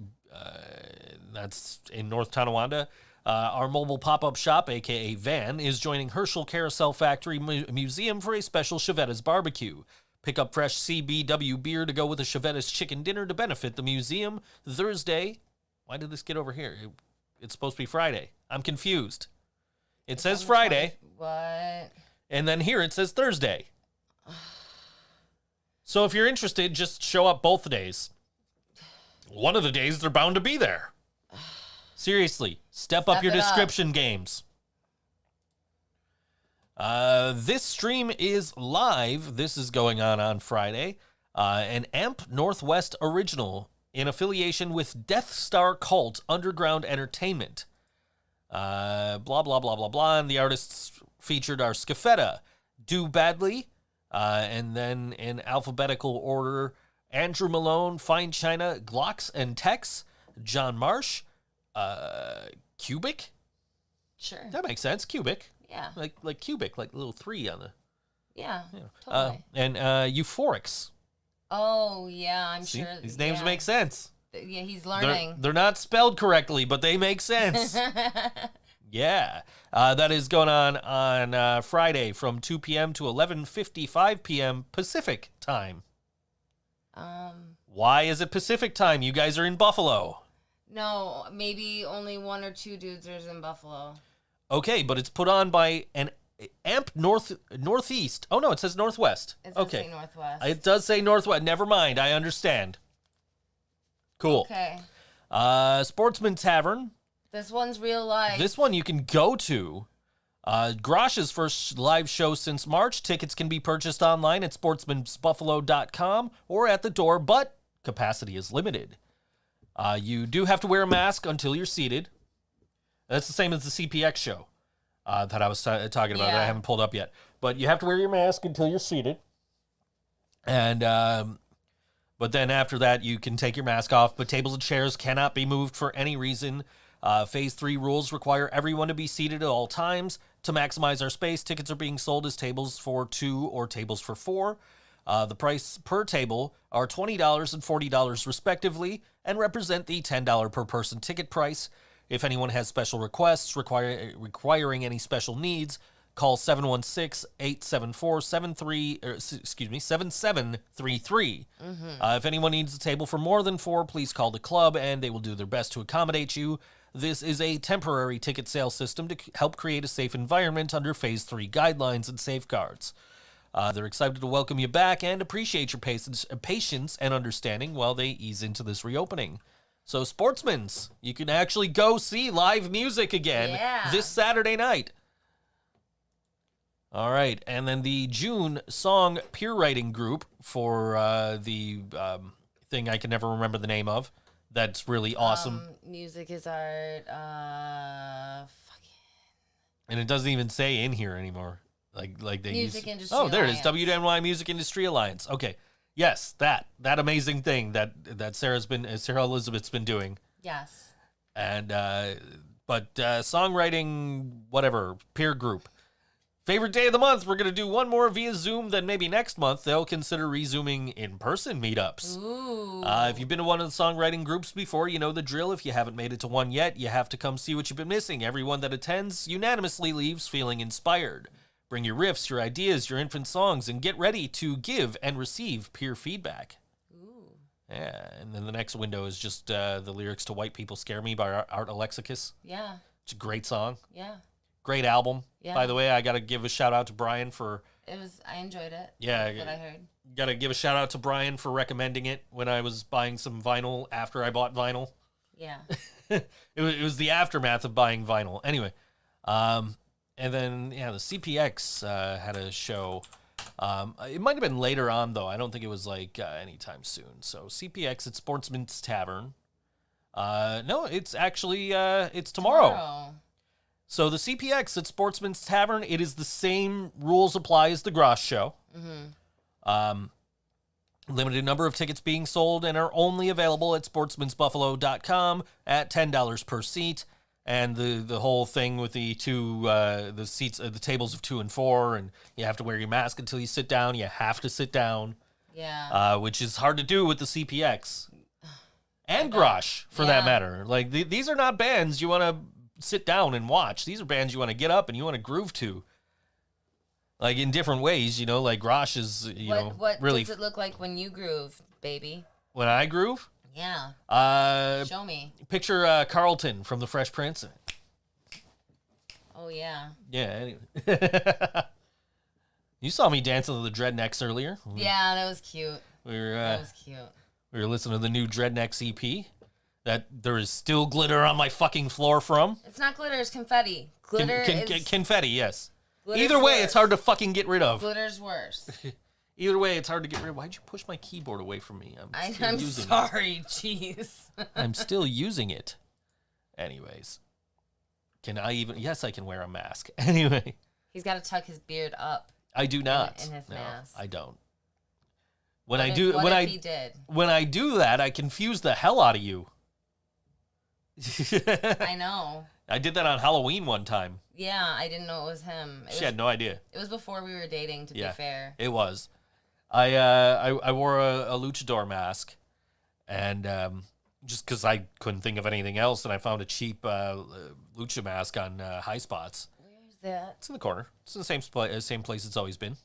That's in North Tonawanda. Our mobile pop-up shop, aka Van, is joining Herschel Carousel Factory Museum for a special Chevetta's barbecue. Pick up fresh CBW beer to go with a Chevetta's chicken dinner to benefit the museum. Thursday. Why did this get over here? It's supposed to be Friday. I'm confused. It says Friday. What? And then here it says Thursday. So if you're interested, just show up both days. One of the days they're bound to be there. Seriously, step up your description games. This stream is live. This is going on Friday. An AMP Northwest original in affiliation with Death Star Cult Underground Entertainment. Blah, blah, blah, blah, blah. And the artists featured are Scafetta, Do Badly, and then in alphabetical order, Andrew Malone, Fine China, Glocks and Tex, John Marsh, Cubic. Sure. That makes sense. Cubic. Yeah. Like cubic, like little 3 on the. Yeah. Totally. And Euphorics. Oh yeah, I'm See? sure. These names make sense. Yeah, he's learning. They're not spelled correctly, but they make sense. Yeah. That is going on Friday from 2 p.m. to 11:55 p.m. Pacific time. Why is it Pacific time? You guys are in Buffalo. No, maybe only 1 or 2 dudes are in Buffalo. Okay, but it's put on by an AMP Northeast. Oh, no, it says Northwest. It does say Northwest. It does say Northwest. Never mind. I understand. Cool. Okay. Sportsman Tavern. This one's real life. This one you can go to. Grosh's first live show since March. Tickets can be purchased online at sportsmansbuffalo.com or at the door, but capacity is limited. You do have to wear a mask until you're seated. That's the same as the CPX show that I was talking about that I haven't pulled up yet. But you have to wear your mask until you're seated. And but then after that, you can take your mask off. But tables and chairs cannot be moved for any reason. Phase 3 rules require everyone to be seated at all times. To maximize our space, tickets are being sold as tables for 2 or tables for 4. The price per table are $20 and $40 respectively and represent the $10 per person ticket price. If anyone has special requests requiring any special needs, call 716-874-7733. If anyone needs a table for more than 4, please call the club and they will do their best to accommodate you. This is a temporary ticket sale system to help create a safe environment under Phase 3 guidelines and safeguards. They're excited to welcome you back and appreciate your patience and understanding while they ease into this reopening. So, Sportsman's, you can actually go see live music again this Saturday night. All right, and then the June song peer writing group for the thing I can never remember the name of. That's really awesome. Music is art. And it doesn't even say in here anymore. Like they Music use. Industry Oh, there it is. Alliance. WNY Music Industry Alliance. Okay, yes, that amazing thing that Sarah Elizabeth's been doing. Yes. And but songwriting, whatever, peer group. Favorite day of the month, we're going to do one more via Zoom, then maybe next month they'll consider resuming in-person meetups. Ooh. If you've been to one of the songwriting groups before, you know the drill. If you haven't made it to one yet, you have to come see what you've been missing. Everyone that attends unanimously leaves feeling inspired. Bring your riffs, your ideas, your infant songs, and get ready to give and receive peer feedback. Ooh. Yeah, and then the next window is just the lyrics to White People Scare Me by Art Alexakis. Yeah. It's a great song. Yeah. Great album. Yeah. By the way, I got to give a shout out to Brian for... I enjoyed it. Yeah. What I heard. Got to give a shout out to Brian for recommending it when I was buying some vinyl after I bought vinyl. Yeah. It was the aftermath of buying vinyl. Anyway, and then, the CPX had a show. It might have been later on, though. I don't think it was, anytime soon. So, CPX at Sportsman's Tavern. No, it's actually, it's tomorrow. So the CPX at Sportsman's Tavern, it is the same rules apply as the Grosh Show. Mm-hmm. Limited number of tickets being sold and are only available at sportsmansbuffalo.com at $10 per seat. And the whole thing with the seats, the tables of 2 and 4, and you have to wear your mask until you sit down. You have to sit down. Yeah. Which is hard to do with the CPX. And Grosh, for that matter. Like, these are not bands you want to sit down and watch. These are bands you want to get up and you want to groove to. Like, in different ways, like Grosh is, what really... does it look like when you groove, baby? When I groove? Yeah. Show me. Picture Carlton from The Fresh Prince. Oh, yeah. Yeah, anyway. You saw me dancing to the Dreadnecks earlier. Yeah, that was cute. That was cute. We were listening to the new Dreadnecks EP that there is still glitter on my fucking floor from. It's not glitter, it's confetti. Glitter is... Confetti, yes. Glitter's Either way, worse. it's hard to fucking get rid of. Glitter's worse. Either way, it's hard to get rid of. Why'd you push my keyboard away from me? I'm sorry, jeez. I'm still using it. Anyways. Can I even... Yes, I can wear a mask. Anyway. He's got to tuck his beard up. I do not. In his mask. I don't. What if he did? When I do that, I confuse the hell out of you. I know. I did that on Halloween one time. Yeah, I didn't know it was him. She had no idea. It was before we were dating, to be fair. It was. I wore a luchador mask, and just because I couldn't think of anything else, and I found a cheap lucha mask on High Spots. Where's that? It's in the corner. It's in the same place it's always been.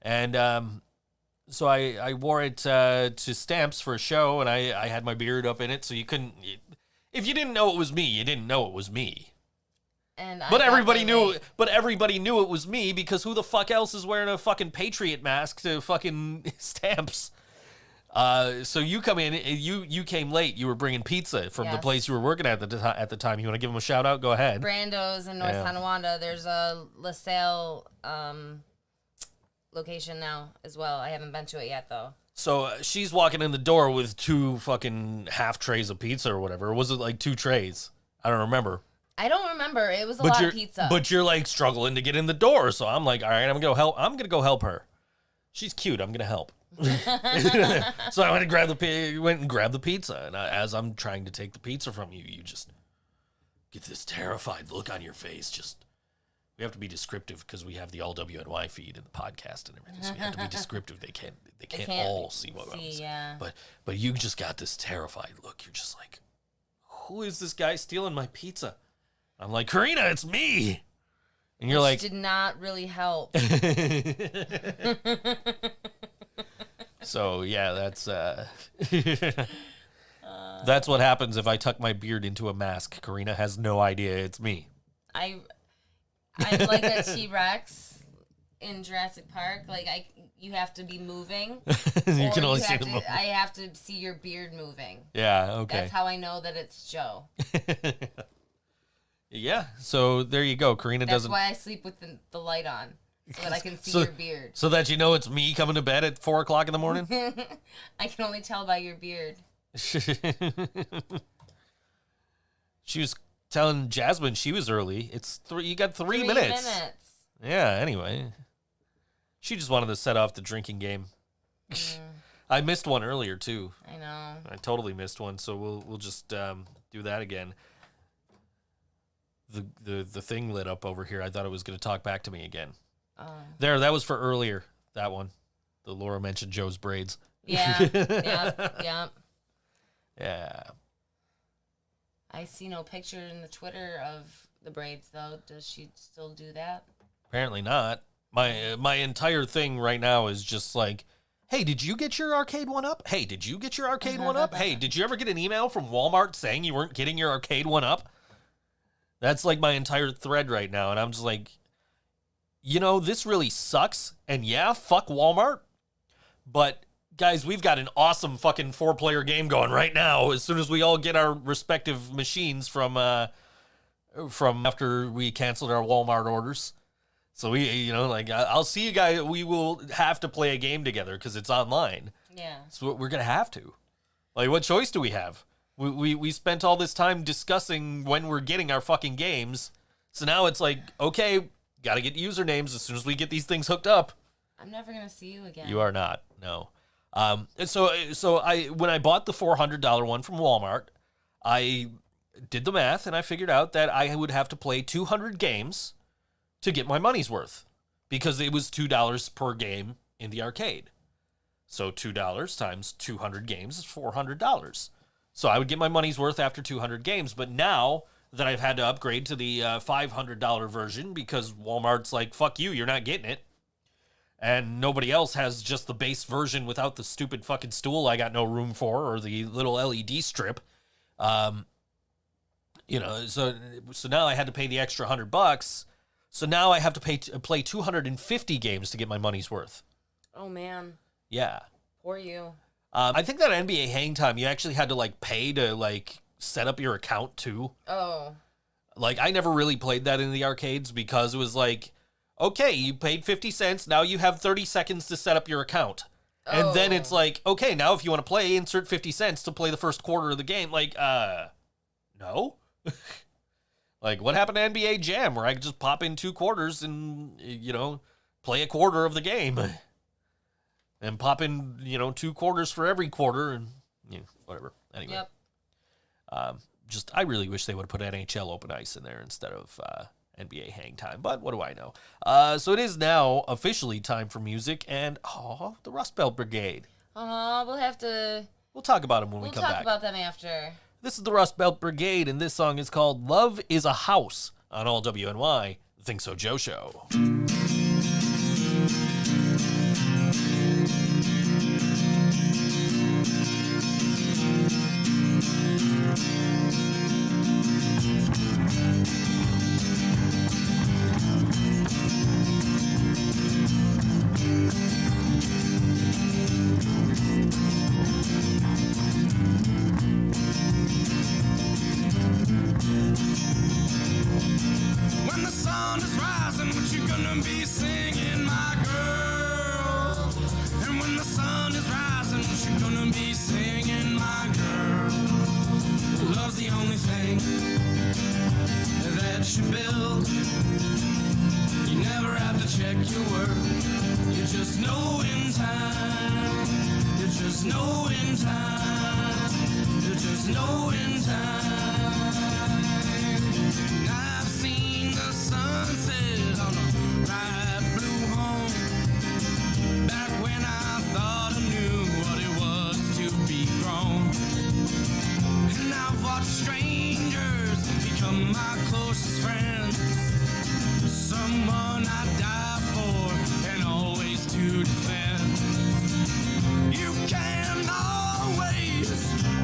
And so I wore it to Stamps for a show, and I had my beard up in it, so you couldn't... If you didn't know it was me, you didn't know it was me. But everybody knew it was me, because who the fuck else is wearing a fucking Patriot mask to fucking Stamps? So you come in, you came late. You were bringing pizza from the place you were working at the time. You want to give them a shout out? Go ahead. Brando's in North Tonawanda. There's a LaSalle location now as well. I haven't been to it yet, though. So she's walking in the door with 2 fucking half trays of pizza or whatever. Or was it like 2 trays? I don't remember. I don't remember. It was a lot of pizza. But you're like struggling to get in the door. So I'm like, all right, I'm gonna go help her. She's cute. I'm gonna help. So I went and grabbed the pizza, and as I'm trying to take the pizza from you, you just get this terrified look on your face. We have to be descriptive because we have the all WNY feed and the podcast and everything. So we have to be descriptive. They can't all see what I'm saying. Yeah. But you just got this terrified look. You're just like, who is this guy stealing my pizza? I'm like, Karina, it's me. And you're like, did not really help. So yeah, that's what happens if I tuck my beard into a mask. Karina has no idea it's me. I'm like a T-Rex in Jurassic Park. Like you have to be moving. You can only see the movement. I have to see your beard moving. Yeah, okay. That's how I know that it's Joe. Yeah, so there you go. Karina That's doesn't... why I sleep with the light on, so that I can see your beard. So that you know it's me coming to bed at 4 o'clock in the morning? I can only tell by your beard. She was telling Jasmine she was early. It's you got 3 minutes. Yeah, anyway. She just wanted to set off the drinking game. I missed one earlier, too. I know. I totally missed one, so we'll just do that again. The thing lit up over here. I thought it was going to talk back to me again. There, that was for earlier, that one. The Laura mentioned Joe's braids. Yeah, yeah. Yeah. I see no picture in the Twitter of the braids, though. Does she still do that? Apparently not. My entire thing right now is just like, hey, did you get your arcade one up? Hey, did you get your arcade one up? Hey, did you ever get an email from Walmart saying you weren't getting your arcade one up? That's like my entire thread right now, and I'm just like, you know, this really sucks, and yeah, fuck Walmart, but guys, we've got an awesome fucking 4-player game going right now as soon as we all get our respective machines from after we canceled our Walmart orders. So we, you know, like, I'll see you guys. We will have to play a game together because it's online. Yeah. So we're going to have to. Like, what choice do we have? We spent all this time discussing when we're getting our fucking games. So now it's like, okay, got to get usernames as soon as we get these things hooked up. I'm never going to see you again. You are not, no. And so when I bought the $400 one from Walmart, I did the math and I figured out that I would have to play 200 games to get my money's worth because it was $2 per game in the arcade. So $2 times 200 games is $400. So I would get my money's worth after 200 games. But now that I've had to upgrade to the $500 version because Walmart's like, fuck you, you're not getting it. And nobody else has just the base version without the stupid fucking stool I got no room for or the little LED strip. You know, so now I had to pay the extra $100. So now I have to play 250 games to get my money's worth. Oh, man. Yeah. Poor you. I think that NBA Hang Time, you actually had to, like, pay to, like, set up your account, too. Oh. Like, I never really played that in the arcades because it was like, okay, you paid 50 cents, now you have 30 seconds to set up your account. Oh. And then it's like, okay, now if you want to play, insert 50 cents to play the first quarter of the game. Like, no? Like, what happened to NBA Jam where I could just pop in 2 quarters and, you know, play a quarter of the game? And pop in, you know, 2 quarters for every quarter and, you know, whatever. Anyway. Yep. I really wish they would have put NHL Open Ice in there instead of NBA Hang Time, but what do I know? So it is now officially time for music and, the Rust Belt Brigade. We'll talk about them when we come back. We'll talk about them after. This is the Rust Belt Brigade, and this song is called Love is a House on All WNY, the Think So Joe Show. When the sun is rising, what you gonna be singing, my girl? And when the sun is rising, what you gonna be singing, my girl? Love's the only thing that you build. You never have to check your worth. You just know in time. You just know in time. You just know in time. I've seen the sunset on a bright blue home. Back when I thought I knew what it was to be grown. And I've watched strangers become my closest friends. Someone I die for and always to defend. You can always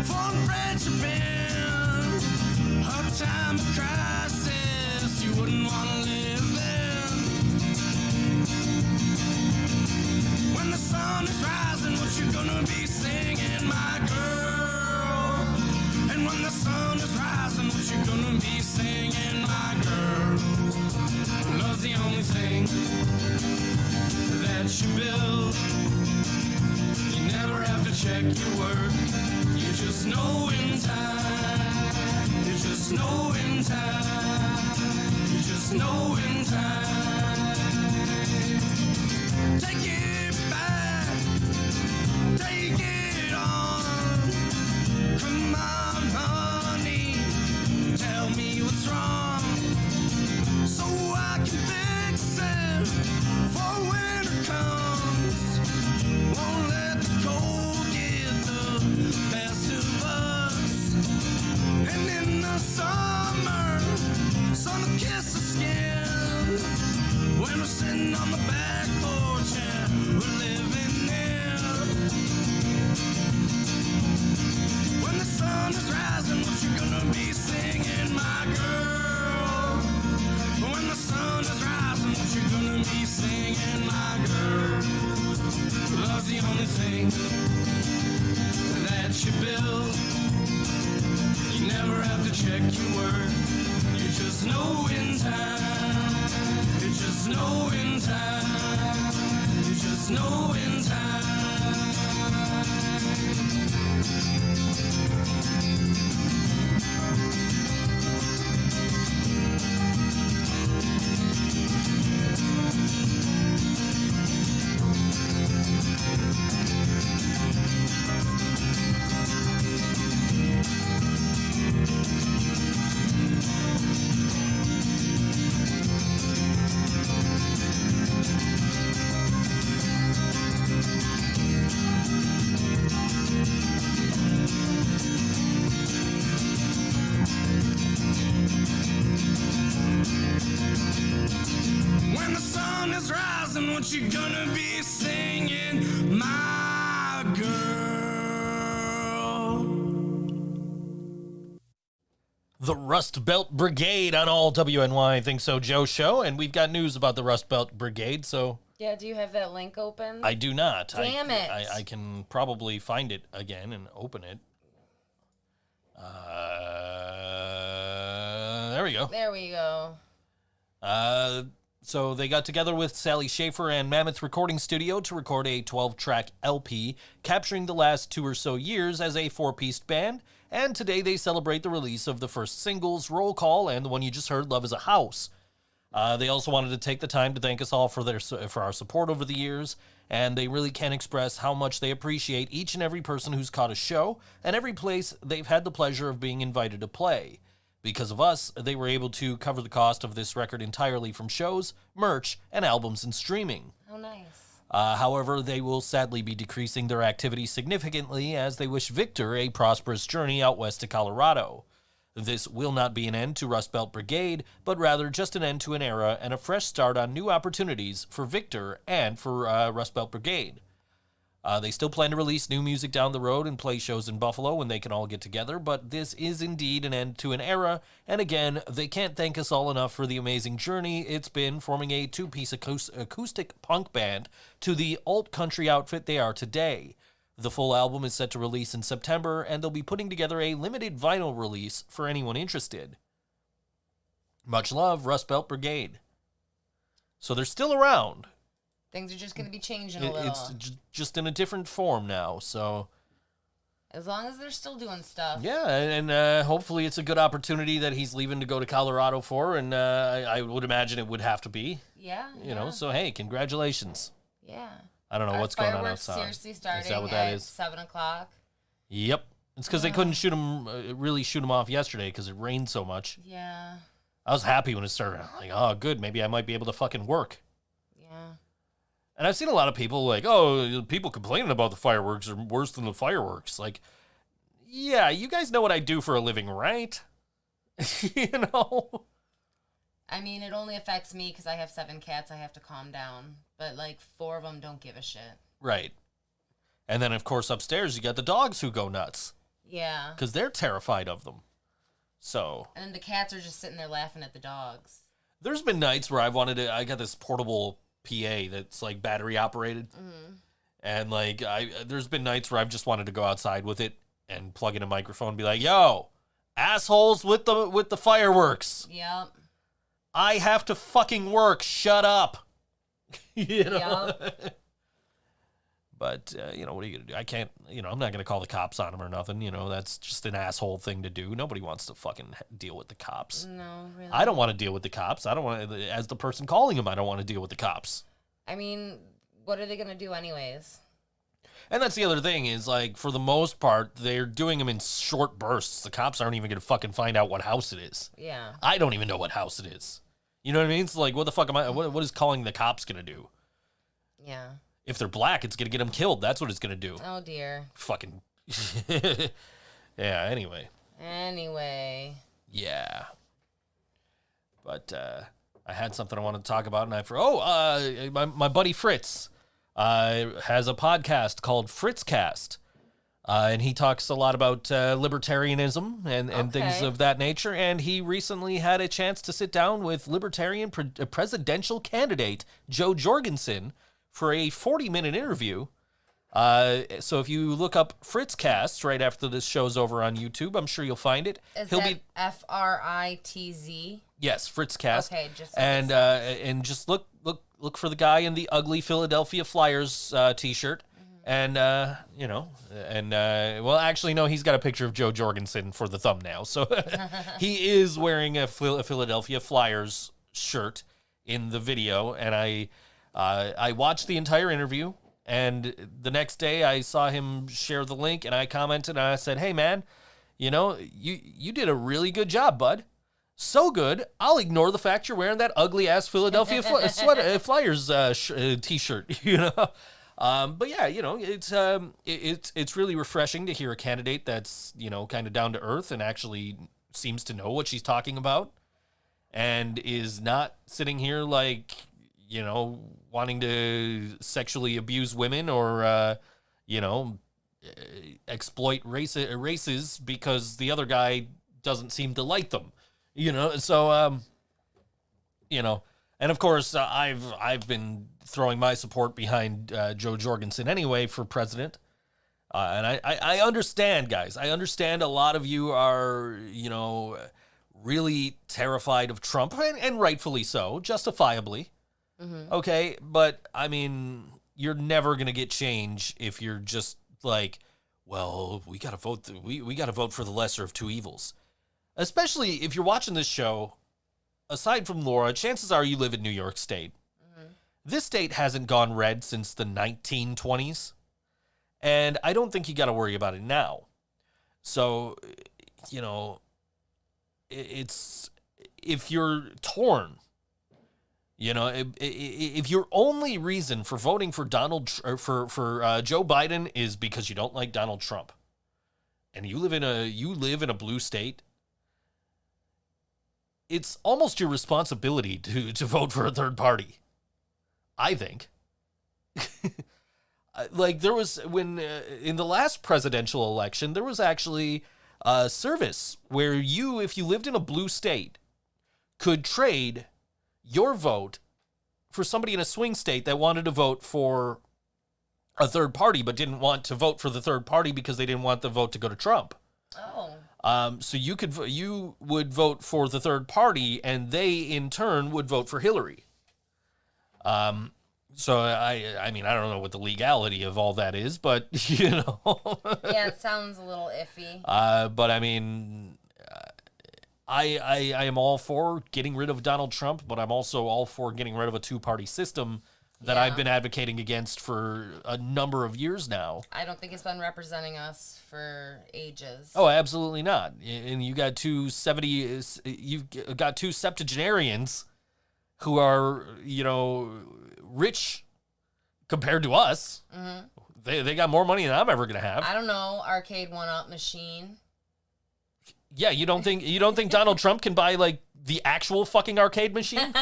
find friendship in a time of crisis. You wouldn't want to live sun is rising, what you gonna be singing, my girl? And when the sun is rising, what you gonna be singing, my girl? Love's the only thing that you build. You never have to check your work. You just know in time. You just know in time. You just know in time. Take it back. Take it on. Come on, honey. Tell me what's wrong, so I can fix it for winter comes. Won't let the cold get the best of us. And in the summer, sun will kiss the skin. When we're sitting on the back porch and we're living there. When the sun is rising, what you gonna be singing, my girl? When the sun is rising, what you gonna be singing, my girl? Love's the only thing that you build. You never have to check your work. You just know in time. You just know in time. You just know in time. When the sun is rising, what you gonna be singing, my girl? The Rust Belt Brigade on all WNY Think So Joe show, and we've got news about the Rust Belt Brigade, so... Yeah, do you have that link open? I do not. Damn it. I can probably find it again and open it. There we go. There we go. So they got together with Sally Schaefer and Mammoth Recording Studio to record a 12-track LP, capturing the last 2 or so years as a 4-piece band, and today they celebrate the release of the first singles, Roll Call, and the one you just heard, Love is a House. They also wanted to take the time to thank us all for our support over the years, and they really can't express how much they appreciate each and every person who's caught a show, and every place they've had the pleasure of being invited to play. Because of us, they were able to cover the cost of this record entirely from shows, merch, and albums and streaming. Oh, nice. However, they will sadly be decreasing their activity significantly as they wish Victor a prosperous journey out west to Colorado. This will not be an end to Rust Belt Brigade, but rather just an end to an era and a fresh start on new opportunities for Victor and for Rust Belt Brigade. They still plan to release new music down the road and play shows in Buffalo when they can all get together, but this is indeed an end to an era, and again, they can't thank us all enough for the amazing journey it's been forming a 2-piece acoustic punk band to the alt-country outfit they are today. The full album is set to release in September, and they'll be putting together a limited vinyl release for anyone interested. Much love, Rust Belt Brigade. So they're still around. Things are just going to be changing a little. It's just in a different form now, so... As long as they're still doing stuff. Yeah, and hopefully it's a good opportunity that he's leaving to go to Colorado for, and I would imagine it would have to be. Yeah. You know, so hey, congratulations. Yeah. I don't know what's going on Fireworks outside. seriously starting Is that what that at is? 7 o'clock. Yep. It's because they couldn't really shoot them off yesterday because it rained so much. Yeah. I was happy when it started. I'm like, oh, good, maybe I might be able to fucking work. Yeah. And I've seen a lot of people like, oh, people complaining about the fireworks are worse than the fireworks. Like, yeah, you guys know what I do for a living, right? You know? I mean, it only affects me because I have 7 cats. I have to calm down. But, like, 4 of them don't give a shit. Right. And then, of course, upstairs, you got the dogs who go nuts. Yeah. Because they're terrified of them. So. And then the cats are just sitting there laughing at the dogs. There's been nights where I got this portable PA that's, like, battery operated. Mm-hmm. And like, there's been nights where I've just wanted to go outside with it and plug in a microphone and be like, yo, assholes with the fireworks. Yep. I have to fucking work. Shut up. You know? Yep. But, you know, what are you going to do? I can't, you know, I'm not going to call the cops on him or nothing. You know, that's just an asshole thing to do. Nobody wants to fucking deal with the cops. No, really. I don't want to deal with the cops. I don't want to, as the person calling them, I don't want to deal with the cops. I mean, what are they going to do anyways? And that's the other thing is, like, for the most part, they're doing them in short bursts. The cops aren't even going to fucking find out what house it is. Yeah. I don't even know what house it is. You know what I mean? It's like, what the fuck am I, what is calling the cops going to do? Yeah. If they're black, it's going to get them killed. That's what it's going to do. Oh, dear. Fucking. Yeah, anyway. Yeah. But I had something I wanted to talk about, and my buddy Fritz has a podcast called Fritzcast. And he talks a lot about libertarianism and things of that nature. And he recently had a chance to sit down with libertarian presidential candidate Jo Jorgensen for a 40-minute interview. So if you look up Fritzcast right after this show's over on YouTube, I'm sure you'll find it. He'll be Fritz? Yes, Fritzcast. Okay, just and just look for the guy in the ugly Philadelphia Flyers t-shirt. And, you know, and, well, actually, no, he's got a picture of Jo Jorgensen for the thumbnail. So he is wearing a Philadelphia Flyers shirt in the video. And I watched the entire interview. And the next day I saw him share the link and I commented and I said, hey, man, you know, you did a really good job, bud. So good, I'll ignore the fact you're wearing that ugly-ass Philadelphia Flyers t-shirt, you know? But yeah, you know, it's really refreshing to hear a candidate that's, you know, kind of down to earth and actually seems to know what she's talking about and is not sitting here like, you know, wanting to sexually abuse women or, you know, exploit races because the other guy doesn't seem to like them, you know? So, you know, and of course, I've been throwing my support behind Jo Jorgensen anyway for president. And I understand, guys. I understand a lot of you are, you know, really terrified of Trump, and rightfully so, justifiably. Mm-hmm. Okay, but, I mean, you're never going to get change if you're just like, well, we got to vote. We got to vote for the lesser of two evils. Especially if you're watching this show, aside from Laura, chances are you live in New York State. This state hasn't gone red since the 1920s, and I don't think you got to worry about it now. So, you know, it's if you're torn, you know, if your only reason for voting for Joe Biden is because you don't like Donald Trump, and you live in a blue state, it's almost your responsibility to vote for a third party. I think. Like there was when in the last presidential election, there was actually a service where you, if you lived in a blue state, could trade your vote for somebody in a swing state that wanted to vote for a third party, but didn't want to vote for the third party because they didn't want the vote to go to Trump. Oh. So you would vote for the third party, and they in turn would vote for Hillary. So I mean, I don't know what the legality of all that is, but you know. Yeah, it sounds a little iffy. But I mean, I am all for getting rid of Donald Trump, but I'm also all for getting rid of a two-party system that I've been advocating against for a number of years now. I don't think it's been representing us for ages. Oh, absolutely not. And you've got two septuagenarians who are, you know, rich compared to us. Mm-hmm. They got more money than I'm ever gonna have. I don't know, arcade one-up machine. Yeah, you don't think Donald Trump can buy like the actual fucking arcade machine?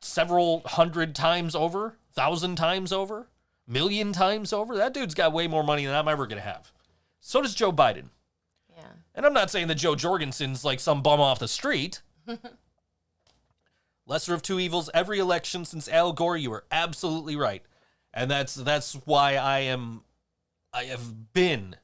Several hundred times over, 1,000 times over, 1,000,000 times over. That dude's got way more money than I'm ever gonna have. So does Joe Biden. Yeah. And I'm not saying that Jo Jorgensen's like some bum off the street. Lesser of two evils every election since Al Gore, you were absolutely right. And that's why I have been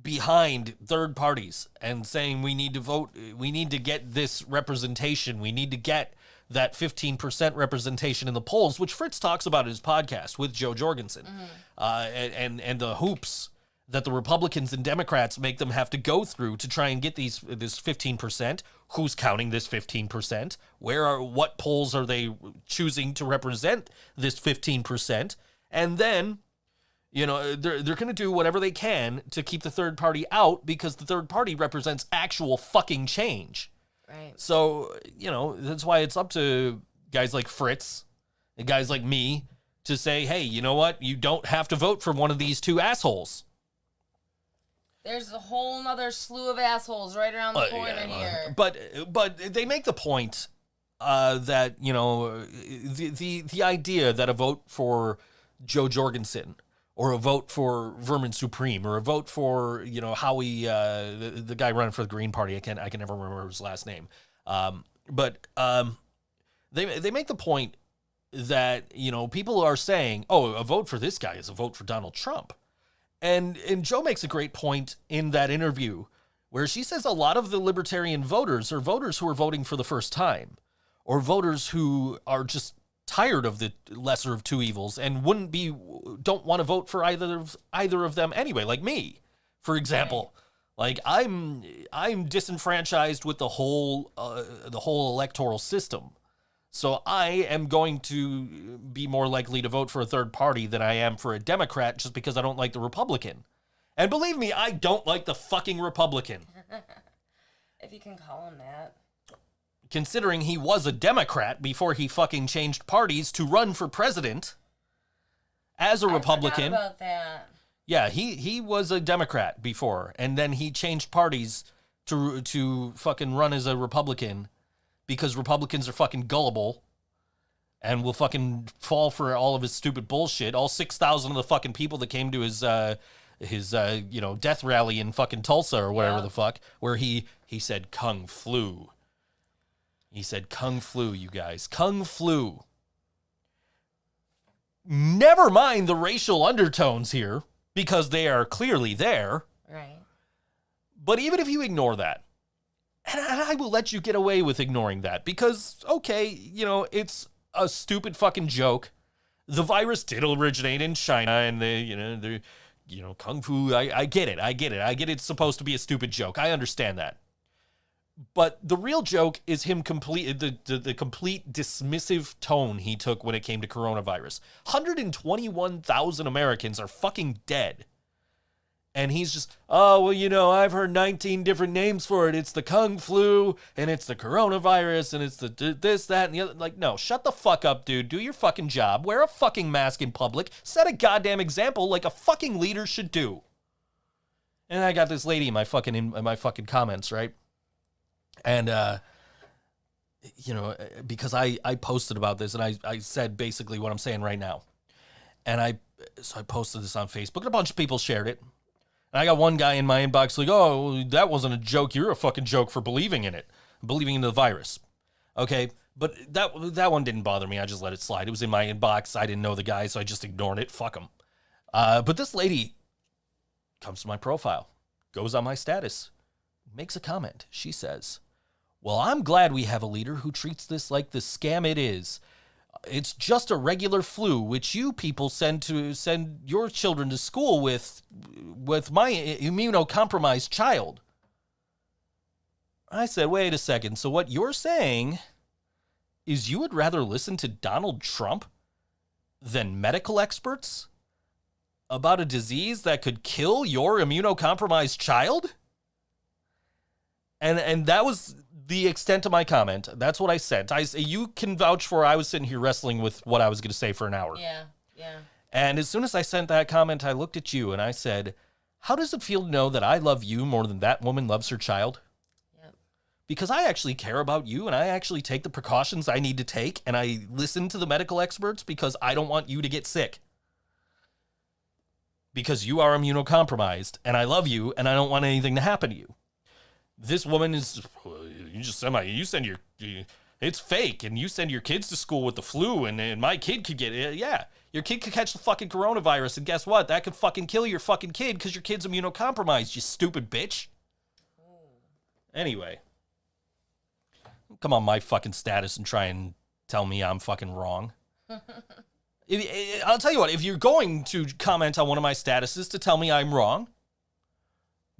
behind third parties and saying we need to vote, we need to get this representation, we need to get that 15% representation in the polls, which Fritz talks about in his podcast with Joe Jorgensen, and the hoops that the Republicans and Democrats make them have to go through to try and get this 15%. Who's counting this 15%? What polls are they choosing to represent this 15%? And then, they're going to do whatever they can to keep the third party out, because the third party represents actual fucking change. Right. So, that's why it's up to guys like Fritz and guys like me to say, hey, you know what? You don't have to vote for one of these two assholes. There's a whole nother slew of assholes right around the corner here. But they make the point that, the idea that a vote for Joe Jorgensen or a vote for Vermin Supreme or a vote for, Howie, the guy running for the Green Party, I can never remember his last name. But they make the point that, people are saying, oh, a vote for this guy is a vote for Donald Trump. And Joe makes a great point in that interview where she says a lot of the libertarian voters are voters who are voting for the first time, or voters who are just tired of the lesser of two evils and don't want to vote for either of them anyway, like me, for example. Like I'm disenfranchised with the whole electoral system. So I am going to be more likely to vote for a third party than I am for a Democrat, just because I don't like the Republican. And believe me, I don't like the fucking Republican. If you can call him that. Considering he was a Democrat before he fucking changed parties to run for president as a Republican. I forgot about that. Yeah, he was a Democrat before, and then he changed parties to fucking run as a Republican. Because Republicans are fucking gullible and will fucking fall for all of his stupid bullshit. All 6,000 of the fucking people that came to his death rally in fucking Tulsa or whatever the fuck, where he said Kung Flu. He said Kung Flu, you guys. Kung Flu. Never mind the racial undertones here, because they are clearly there. Right. But even if you ignore that, and I will let you get away with ignoring that because, okay, it's a stupid fucking joke. The virus did originate in China, and the Kung Fu, I get it. I get it's supposed to be a stupid joke. I understand that. But the real joke is him the complete dismissive tone he took when it came to coronavirus. 121,000 Americans are fucking dead. And he's just, oh, well, I've heard 19 different names for it. It's the Kung Flu, and it's the coronavirus, and it's the this, that, and the other. Like, no, shut the fuck up, dude. Do your fucking job. Wear a fucking mask in public. Set a goddamn example like a fucking leader should do. And I got this lady in my fucking comments, right? And, because I posted about this, and I said basically what I'm saying right now. And so I posted this on Facebook, and a bunch of people shared it. And I got one guy in my inbox like, oh, that wasn't a joke. You're a fucking joke for believing in it, believing in the virus. Okay, but that one didn't bother me. I just let it slide. It was in my inbox. I didn't know the guy, so I just ignored it. Fuck him. But this lady comes to my profile, goes on my status, makes a comment. She says, well, I'm glad we have a leader who treats this like the scam it is. It's just a regular flu, which you people send your children to school with my immunocompromised child. I said, wait a second. So what you're saying is you would rather listen to Donald Trump than medical experts about a disease that could kill your immunocompromised child? And that was the extent of my comment. That's what I sent. You can vouch for I was sitting here wrestling with what I was going to say for an hour. Yeah. And as soon as I sent that comment, I looked at you and I said, how does it feel to know that I love you more than that woman loves her child? Yep. Because I actually care about you and I actually take the precautions I need to take and I listen to the medical experts because I don't want you to get sick. Because you are immunocompromised and I love you and I don't want anything to happen to you. This woman is, you send it's fake, and you send your kids to school with the flu, and my kid could get it. Yeah, your kid could catch the fucking coronavirus, and guess what? That could fucking kill your fucking kid because your kid's immunocompromised, you stupid bitch. Anyway, come on my fucking status and try and tell me I'm fucking wrong. I'll tell you what, if you're going to comment on one of my statuses to tell me I'm wrong,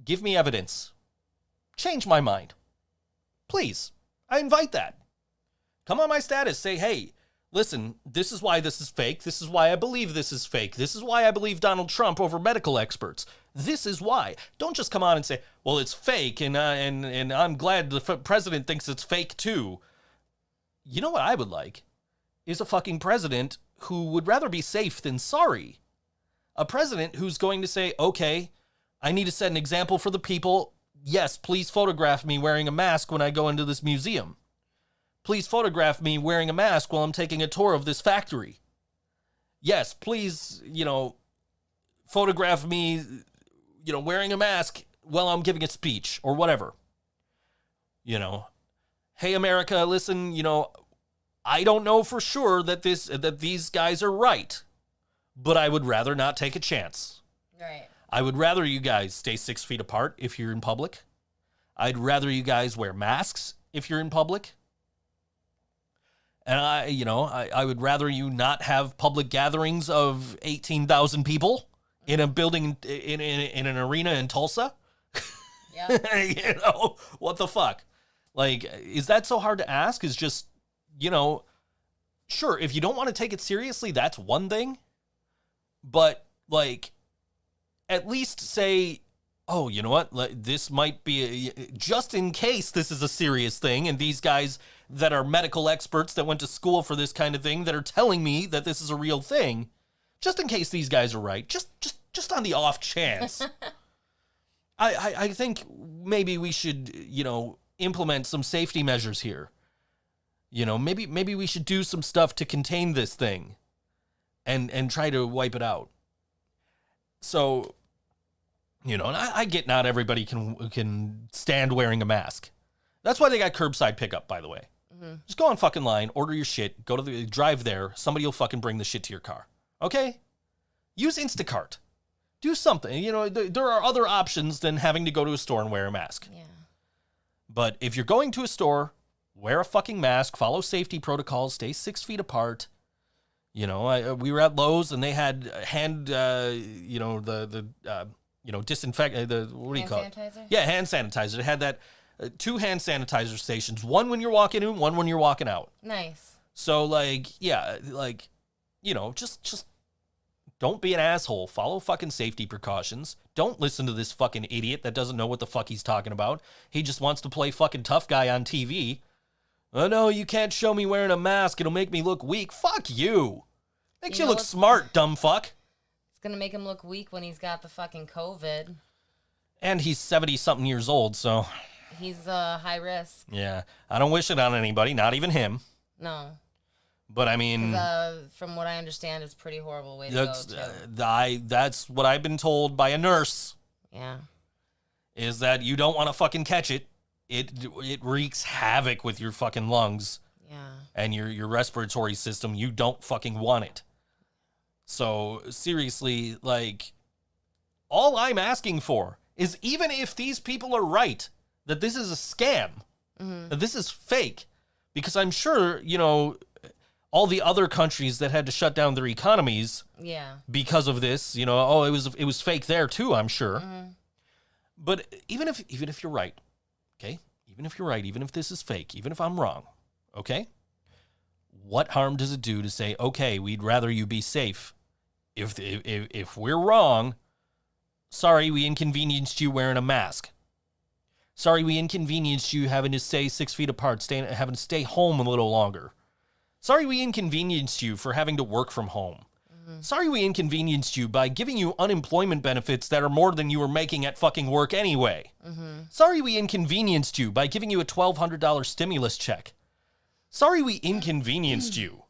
give me evidence. Change my mind. Please. I invite that. Come on my status. Say, hey, listen, this is why this is fake. This is why I believe this is fake. This is why I believe Donald Trump over medical experts. This is why. Don't just come on and say, well, it's fake, and I'm glad the president thinks it's fake too. You know what I would like? Is a fucking president who would rather be safe than sorry. A president who's going to say, okay, I need to set an example for the people. Yes, please photograph me wearing a mask when I go into this museum. Please photograph me wearing a mask while I'm taking a tour of this factory. Yes, please, photograph me, wearing a mask while I'm giving a speech or whatever. Hey, America, listen, I don't know for sure that these guys are right, but I would rather not take a chance. Right. I would rather you guys stay 6 feet apart if you're in public. I'd rather you guys wear masks if you're in public. And I would rather you not have public gatherings of 18,000 people in a building, in an arena in Tulsa. Yeah. What the fuck? Like, is that so hard to ask? Is just, sure, if you don't want to take it seriously, that's one thing. But, like, at least say, oh, you know what? This might be, just in case this is a serious thing, and these guys that are medical experts that went to school for this kind of thing that are telling me that this is a real thing, just in case these guys are right, just on the off chance. I think maybe we should, implement some safety measures here. Maybe we should do some stuff to contain this thing and try to wipe it out. So, and I get not everybody can stand wearing a mask. That's why they got curbside pickup, by the way. Mm-hmm. Just go on fucking line, order your shit, drive there, somebody will fucking bring the shit to your car. Okay? Use Instacart. Do something. There are other options than having to go to a store and wear a mask. Yeah. But if you're going to a store, wear a fucking mask, follow safety protocols, stay 6 feet apart. We were at Lowe's and they had hand, disinfect, what do you call it? Hand sanitizer? Yeah, hand sanitizer. They had that 2 hand sanitizer stations, one when you're walking in, one when you're walking out. Nice. So, just don't be an asshole. Follow fucking safety precautions. Don't listen to this fucking idiot that doesn't know what the fuck he's talking about. He just wants to play fucking tough guy on TV. Oh, no, you can't show me wearing a mask. It'll make me look weak. Fuck you. Makes you look smart, dumb fuck. It's going to make him look weak when he's got the fucking COVID. And he's 70-something years old, so... He's high risk. Yeah. I don't wish it on anybody, not even him. No. But, I mean... from what I understand, it's a pretty horrible way to go, too. That's what I've been told by a nurse. Yeah. Is that you don't want to fucking catch it. It wreaks havoc with your fucking lungs. Yeah. And your respiratory system. You don't fucking want it. So, seriously, all I'm asking for is even if these people are right, that this is a scam, that this is fake, because I'm sure, all the other countries that had to shut down their economies because of this, it was fake there too, I'm sure. Mm-hmm. But even if you're right, okay? Even if you're right, even if this is fake, even if I'm wrong, okay? What harm does it do to say, okay, we'd rather you be safe? If we're wrong, sorry, we inconvenienced you wearing a mask. Sorry, we inconvenienced you having to stay 6 feet apart, having to stay home a little longer. Sorry, we inconvenienced you for having to work from home. Mm-hmm. Sorry, we inconvenienced you by giving you unemployment benefits that are more than you were making at fucking work anyway. Mm-hmm. Sorry, we inconvenienced you by giving you a $1,200 stimulus check. Sorry, we inconvenienced you.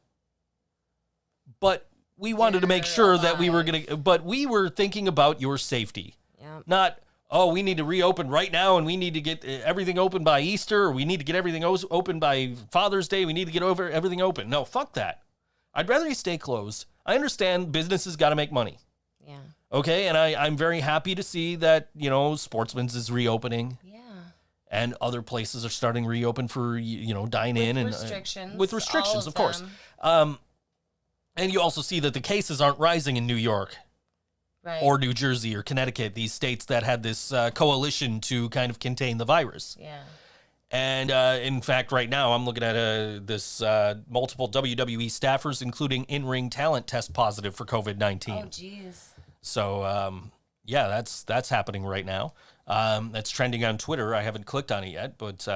But we wanted to make sure that we were thinking about your safety. Yep. Not, oh, we need to reopen right now and we need to get everything open by Easter, or we need to get everything open by Father's Day. We need to get everything open. No, fuck that. I'd rather you stay closed. I understand businesses got to make money. Yeah. Okay, and I'm very happy to see that, Sportsman's is reopening. Yeah. And other places are starting to reopen for, dine-in. With and restrictions. with restrictions, of course. Them. And you also see that the cases aren't rising in New York. Right. Or New Jersey or Connecticut, these states that had this coalition to kind of contain the virus. Yeah. And in fact, right now, I'm looking at this multiple WWE staffers, including in-ring talent, test positive for COVID-19. Oh, jeez. So, yeah, that's happening right now. That's trending on Twitter. I haven't clicked on it yet, but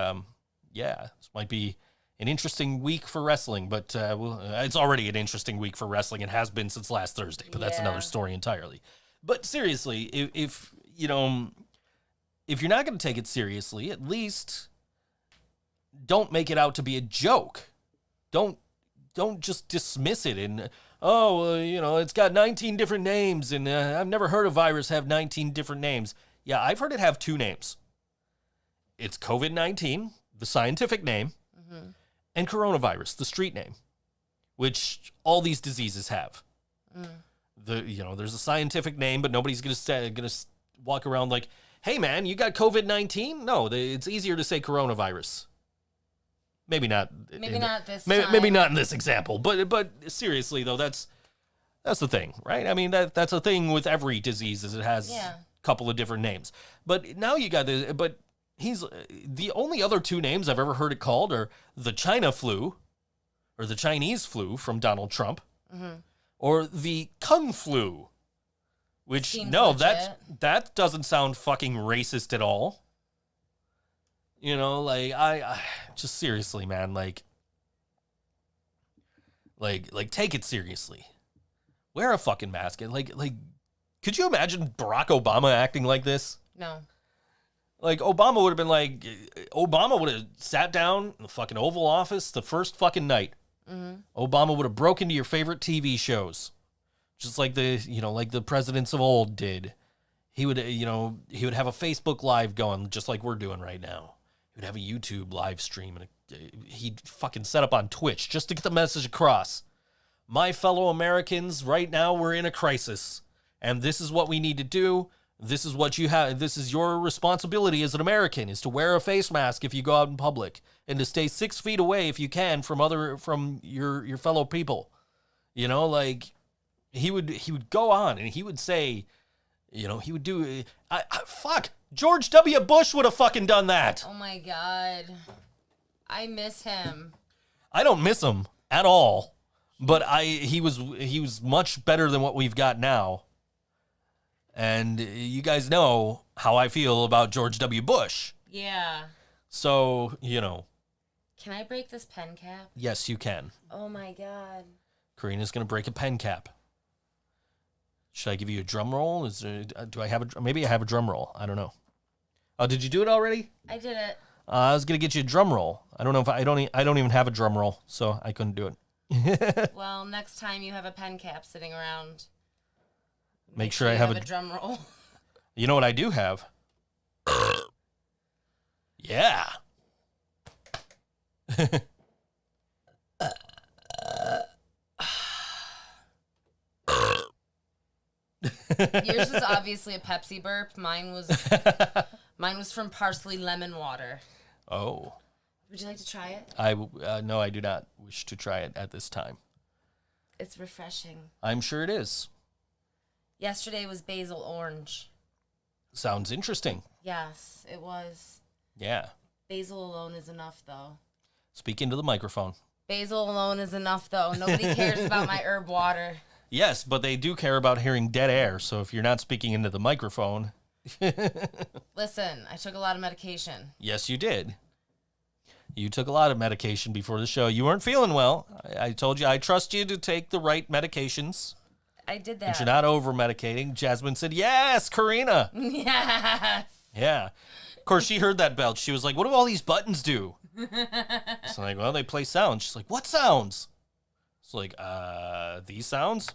yeah, this might be an interesting week for wrestling. But it's already an interesting week for wrestling. It has been since last Thursday, but that's another story entirely. But seriously, if you're not going to take it seriously, at least don't make it out to be a joke. Don't just dismiss it and, it's got 19 different names, and I've never heard a virus have 19 different names. Yeah, I've heard it have 2 names. It's COVID-19, the scientific name, and coronavirus, the street name, which all these diseases have. There's a scientific name, but nobody's gonna walk around like, hey man, you got COVID-19? No, it's easier to say coronavirus. Maybe not. Maybe not this Maybe time. not in this example. But seriously though, that's the thing, right? I mean that's a thing with every disease, is it has a couple of different names. But now you got this. But he's the only other 2 names I've ever heard it called are the China flu, or the Chinese flu from Donald Trump. Or the Kung flu, which Seems that legit. doesn't sound fucking racist at all. I just seriously, man, like take it seriously. Wear a fucking mask. And like, could you imagine Barack Obama acting like this? No. Like, Obama would have sat down in the fucking Oval Office the first fucking night. Obama would have broken into your favorite TV shows, just like the presidents of old did. He would have a Facebook Live going, just like we're doing right now. He would have a YouTube live stream, and he'd fucking set up on Twitch just to get the message across. My fellow Americans, right now we're in a crisis, and this is what we need to do. This is what you have. This is your responsibility as an American, is to wear a face mask if you go out in public, and to stay 6 feet away if you can from your fellow people. He would go on and he would say, he would do. Fuck, George W. Bush would have fucking done that. Oh my God, I miss him. I don't miss him at all, but he was much better than what we've got now. And you guys know how I feel about George W. Bush. Yeah. So, Can I break this pen cap? Yes, you can. Oh my God. Karina's going to break a pen cap. Should I give you a drum roll? Maybe I have a drum roll. I don't know. Oh, did you do it already? I did it. I was going to get you a drum roll. I don't know if I don't even have a drum roll, so I couldn't do it. Well, next time you have a pen cap sitting around, Make sure I have a drum roll. You know what I do have? Yeah. Yours was obviously a Pepsi burp. Mine was from parsley lemon water. Oh. Would you like to try it? No, I do not wish to try it at this time. It's refreshing. I'm sure it is. Yesterday was basil orange. Sounds interesting. Yes, it was. Yeah. Basil alone is enough, though. Speak into the microphone. Basil alone is enough, though. Nobody cares about my herb water. Yes, but they do care about hearing dead air, so if you're not speaking into the microphone... Listen, I took a lot of medication. Yes, you did. You took a lot of medication before the show. You weren't feeling well. I told you I trust you to take the right medications. I did that. And you're not over-medicating. Jasmine said, yes, Karina. Yes. Yeah. Of course, she heard that belt. She was like, what do all these buttons do? So I'm like, well, they play sounds. She's like, what sounds? It's like, these sounds?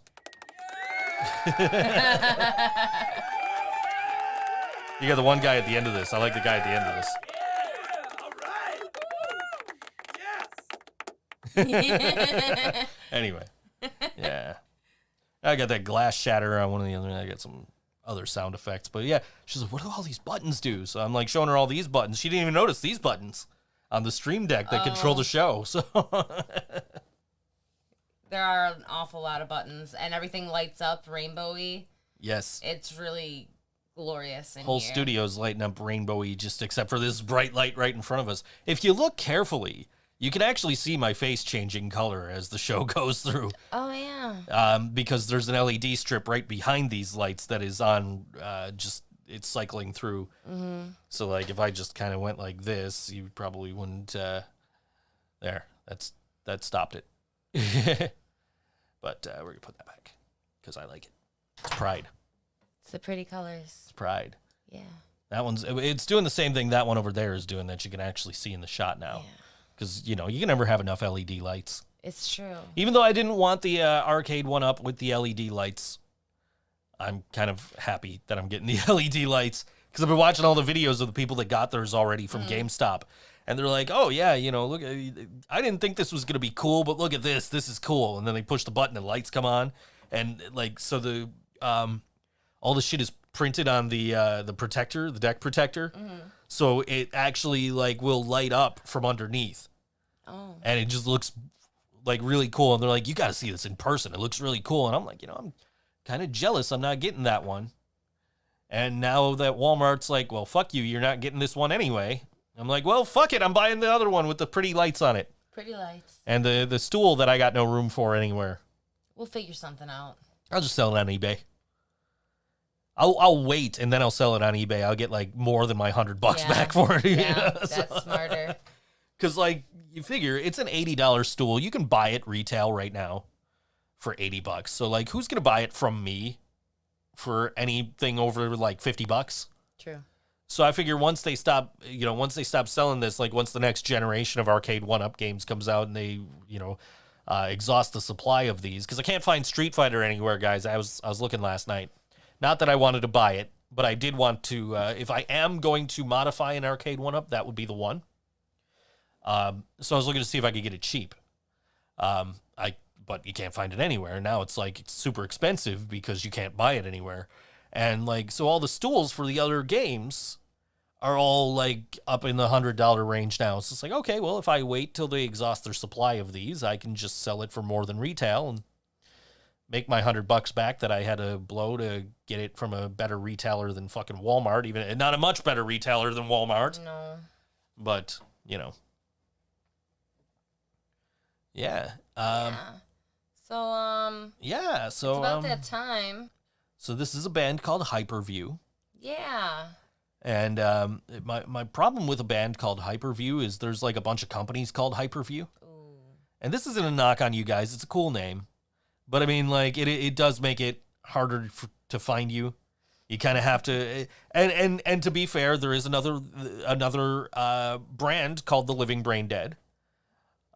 You got the one guy at the end of this. I like the guy at the end of this. Anyway, yeah, I got that glass shatter on one of the other. I got some other sound effects, but yeah, she's like, "What do all these buttons do?" So I'm like showing her all these buttons. She didn't even notice these buttons on the Stream Deck that control the show. So there are an awful lot of buttons, and everything lights up rainbowy. Yes, it's really glorious. In whole here. studio's lighting up rainbowy, just except for this bright light right in front of us. If you look carefully, you can actually see my face changing color as the show goes through. Oh, yeah. Because there's an LED strip right behind these lights that is on, it's cycling through. Mm-hmm. So, like, if I just kind of went like this, you probably wouldn't, there, that stopped it. But we're going to put that back because I like it. It's Pride. It's the pretty colors. It's Pride. Yeah. It's doing the same thing that one over there is doing that you can actually see in the shot now. Yeah. Because, you know, you can never have enough LED lights. It's true. Even though I didn't want the arcade one up with the LED lights, I'm kind of happy that I'm getting the LED lights. Because I've been watching all the videos of the people that got theirs already from GameStop. And they're like, oh, yeah, you know, look, I didn't think this was going to be cool, but look at this. This is cool. And then they push the button and lights come on. And, like, so the all the shit is printed on the protector, the deck protector. Mm-hmm. So it actually, like, will light up from underneath. Oh. And it just looks, like, really cool. And they're like, you got to see this in person. It looks really cool. And I'm like, you know, I'm kind of jealous I'm not getting that one. And now that Walmart's like, well, fuck you. You're not getting this one anyway. I'm like, well, fuck it. I'm buying the other one with the pretty lights on it. Pretty lights. And the stool that I got no room for anywhere. We'll figure something out. I'll just sell it on eBay. I'll wait, and then I'll sell it on eBay. I'll get, like, more than my $100 back for it. Yeah, that's smarter. Because, like, you figure it's an $80 stool. You can buy it retail right now for $80. So, like, who's going to buy it from me for anything over, like, $50? True. So I figure once they stop selling this, like, once the next generation of arcade one-up games comes out and they, you know, exhaust the supply of these. Because I can't find Street Fighter anywhere, guys. I was looking last night. Not that I wanted to buy it, but I did want to, if I am going to modify an arcade one-up, that would be the one. So I was looking to see if I could get it cheap. But you can't find it anywhere. Now it's like it's super expensive because you can't buy it anywhere. And like, so all the stools for the other games are all like up in the $100 range now. So it's like, okay, well, if I wait till they exhaust their supply of these, I can just sell it for more than retail and make my $100 back that I had to blow to get it from a better retailer than fucking Walmart, even not a much better retailer than Walmart. No. But, you know. Yeah. So, it's about that time. So this is a band called Hyperview. Yeah. And my problem with a band called Hyperview is there's like a bunch of companies called Hyperview. Ooh. And this isn't a knock on you guys. It's a cool name. But I mean, like, it does make it harder to find you. You kind of have to, and to be fair, there is another brand called the Living Brain Dead,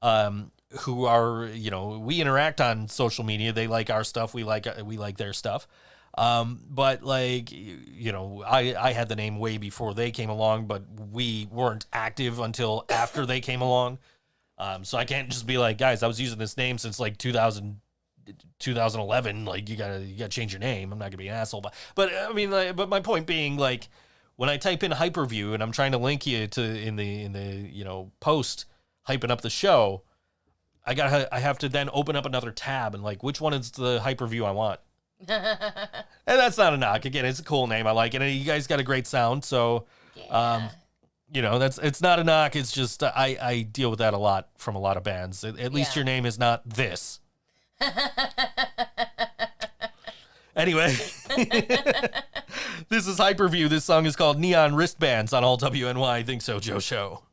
who are, you know, we interact on social media. They like our stuff. We like their stuff. But like, you know, I had the name way before they came along, but we weren't active until after they came along. So I can't just be like, guys, I was using this name since like 2011. Like, you gotta change your name. I'm not gonna be an asshole, but I mean, like, but my point being, like, when I type in Hyperview and I'm trying to link you to in the you know, post hyping up the show, I have to then open up another tab and like, which one is the Hyperview I want? And that's not a knock. Again, it's a cool name. I like it. And you guys got a great sound, so yeah. You know, it's not a knock. It's just I deal with that a lot from a lot of bands. At least your name is not this. Anyway, this is Hyperview. This song is called Neon Wristbands on all WNY ThinkSoJoE Show.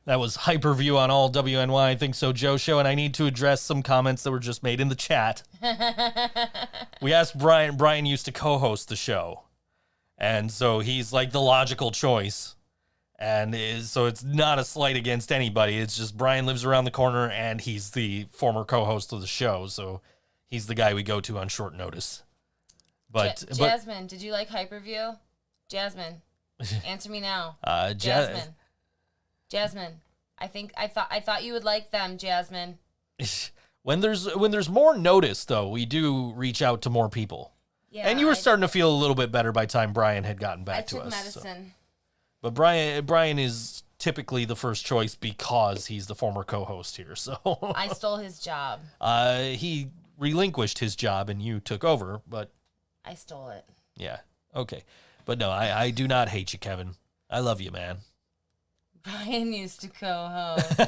That was Hyperview on all WNY Think So Joe show, and I need to address some comments that were just made in the chat. We asked Brian. Brian used to co-host the show, and so he's like the logical choice. And so it's not a slight against anybody. It's just Brian lives around the corner, and he's the former co-host of the show, so he's the guy we go to on short notice. But Jasmine, did you like Hyperview? Jasmine, answer me now. Jasmine, I thought you would like them, Jasmine. When there's more notice, though, we do reach out to more people. Yeah, and you were starting to feel a little bit better by the time Brian had gotten back to us. I took medicine. So. But Brian is typically the first choice because he's the former co-host here. So I stole his job. He relinquished his job and you took over, but I stole it. Yeah. Okay. But no, I do not hate you, Kevin. I love you, man. Brian used to co-host.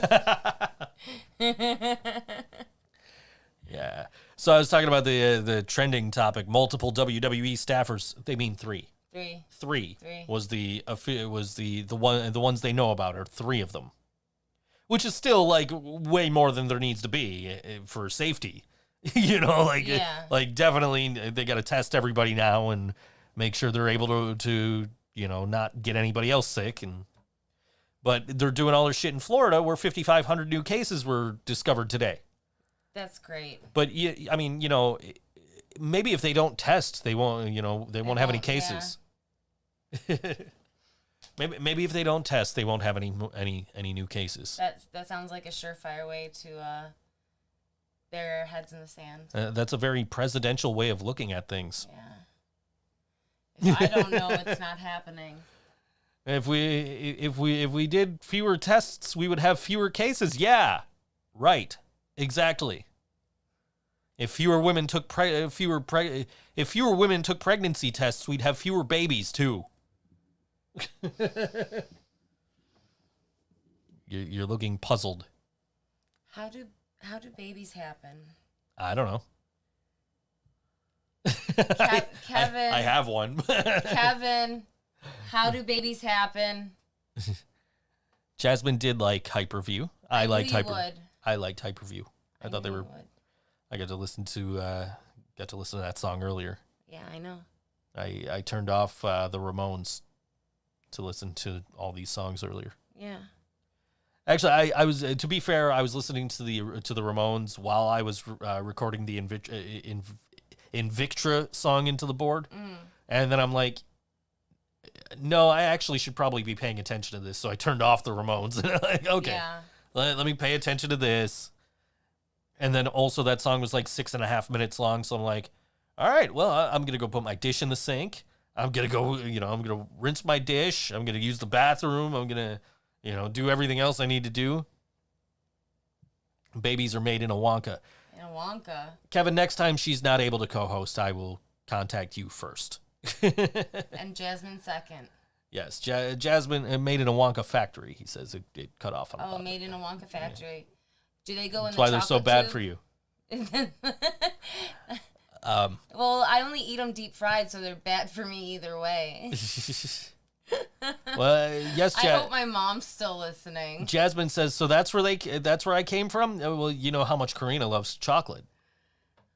Yeah. So I was talking about the trending topic. Multiple WWE staffers. They mean three. Three was the ones they know about are 3 of them, which is still like way more than there needs to be for safety. Like definitely they got to test everybody now and make sure they're able to not get anybody else sick. But they're doing all their shit in Florida where 5,500 new cases were discovered today. That's great. But maybe if they don't test, they won't have any cases. Yeah. maybe if they don't test, they won't have any new cases. That sounds like a surefire way to bury our heads in the sand. That's a very presidential way of looking at things. Yeah. If I don't know, it's not happening. If we did fewer tests, we would have fewer cases. Yeah, right, exactly. If fewer women took pregnancy tests, we'd have fewer babies too. You're looking puzzled. How do babies happen? I don't know. Kevin, I have one. Kevin, how do babies happen? Jasmine did like Hyperview. I liked Hyperview. I thought they were. I got to listen to that song earlier. Yeah, I know. I turned off the Ramones to listen to all these songs earlier. Yeah. Actually, I was to be fair, I was listening to the Ramones while I was recording the Invictra song into the board, and then I'm like, no, I actually should probably be paying attention to this. So I turned off the Ramones. Like, okay, yeah. Let me pay attention to this. And then also that song was like 6.5 minutes long. So I'm like, all right, well, I'm going to go put my dish in the sink. I'm going to go, I'm going to rinse my dish. I'm going to use the bathroom. I'm going to, do everything else I need to do. Babies are made in a Wonka. In a Wonka. Kevin, next time she's not able to co-host, I will contact you first. And Jasmine second. Yes, Jasmine made in a Wonka factory. He says it cut off on. Oh, made in a Wonka factory. Yeah. Do they go in That's why they're so bad tube? for you. Well, I only eat them deep fried, so they're bad for me either way. Well, yes, I hope my mom's still listening. Jasmine says, so that's where I came from? Well, you know how much Karina loves chocolate.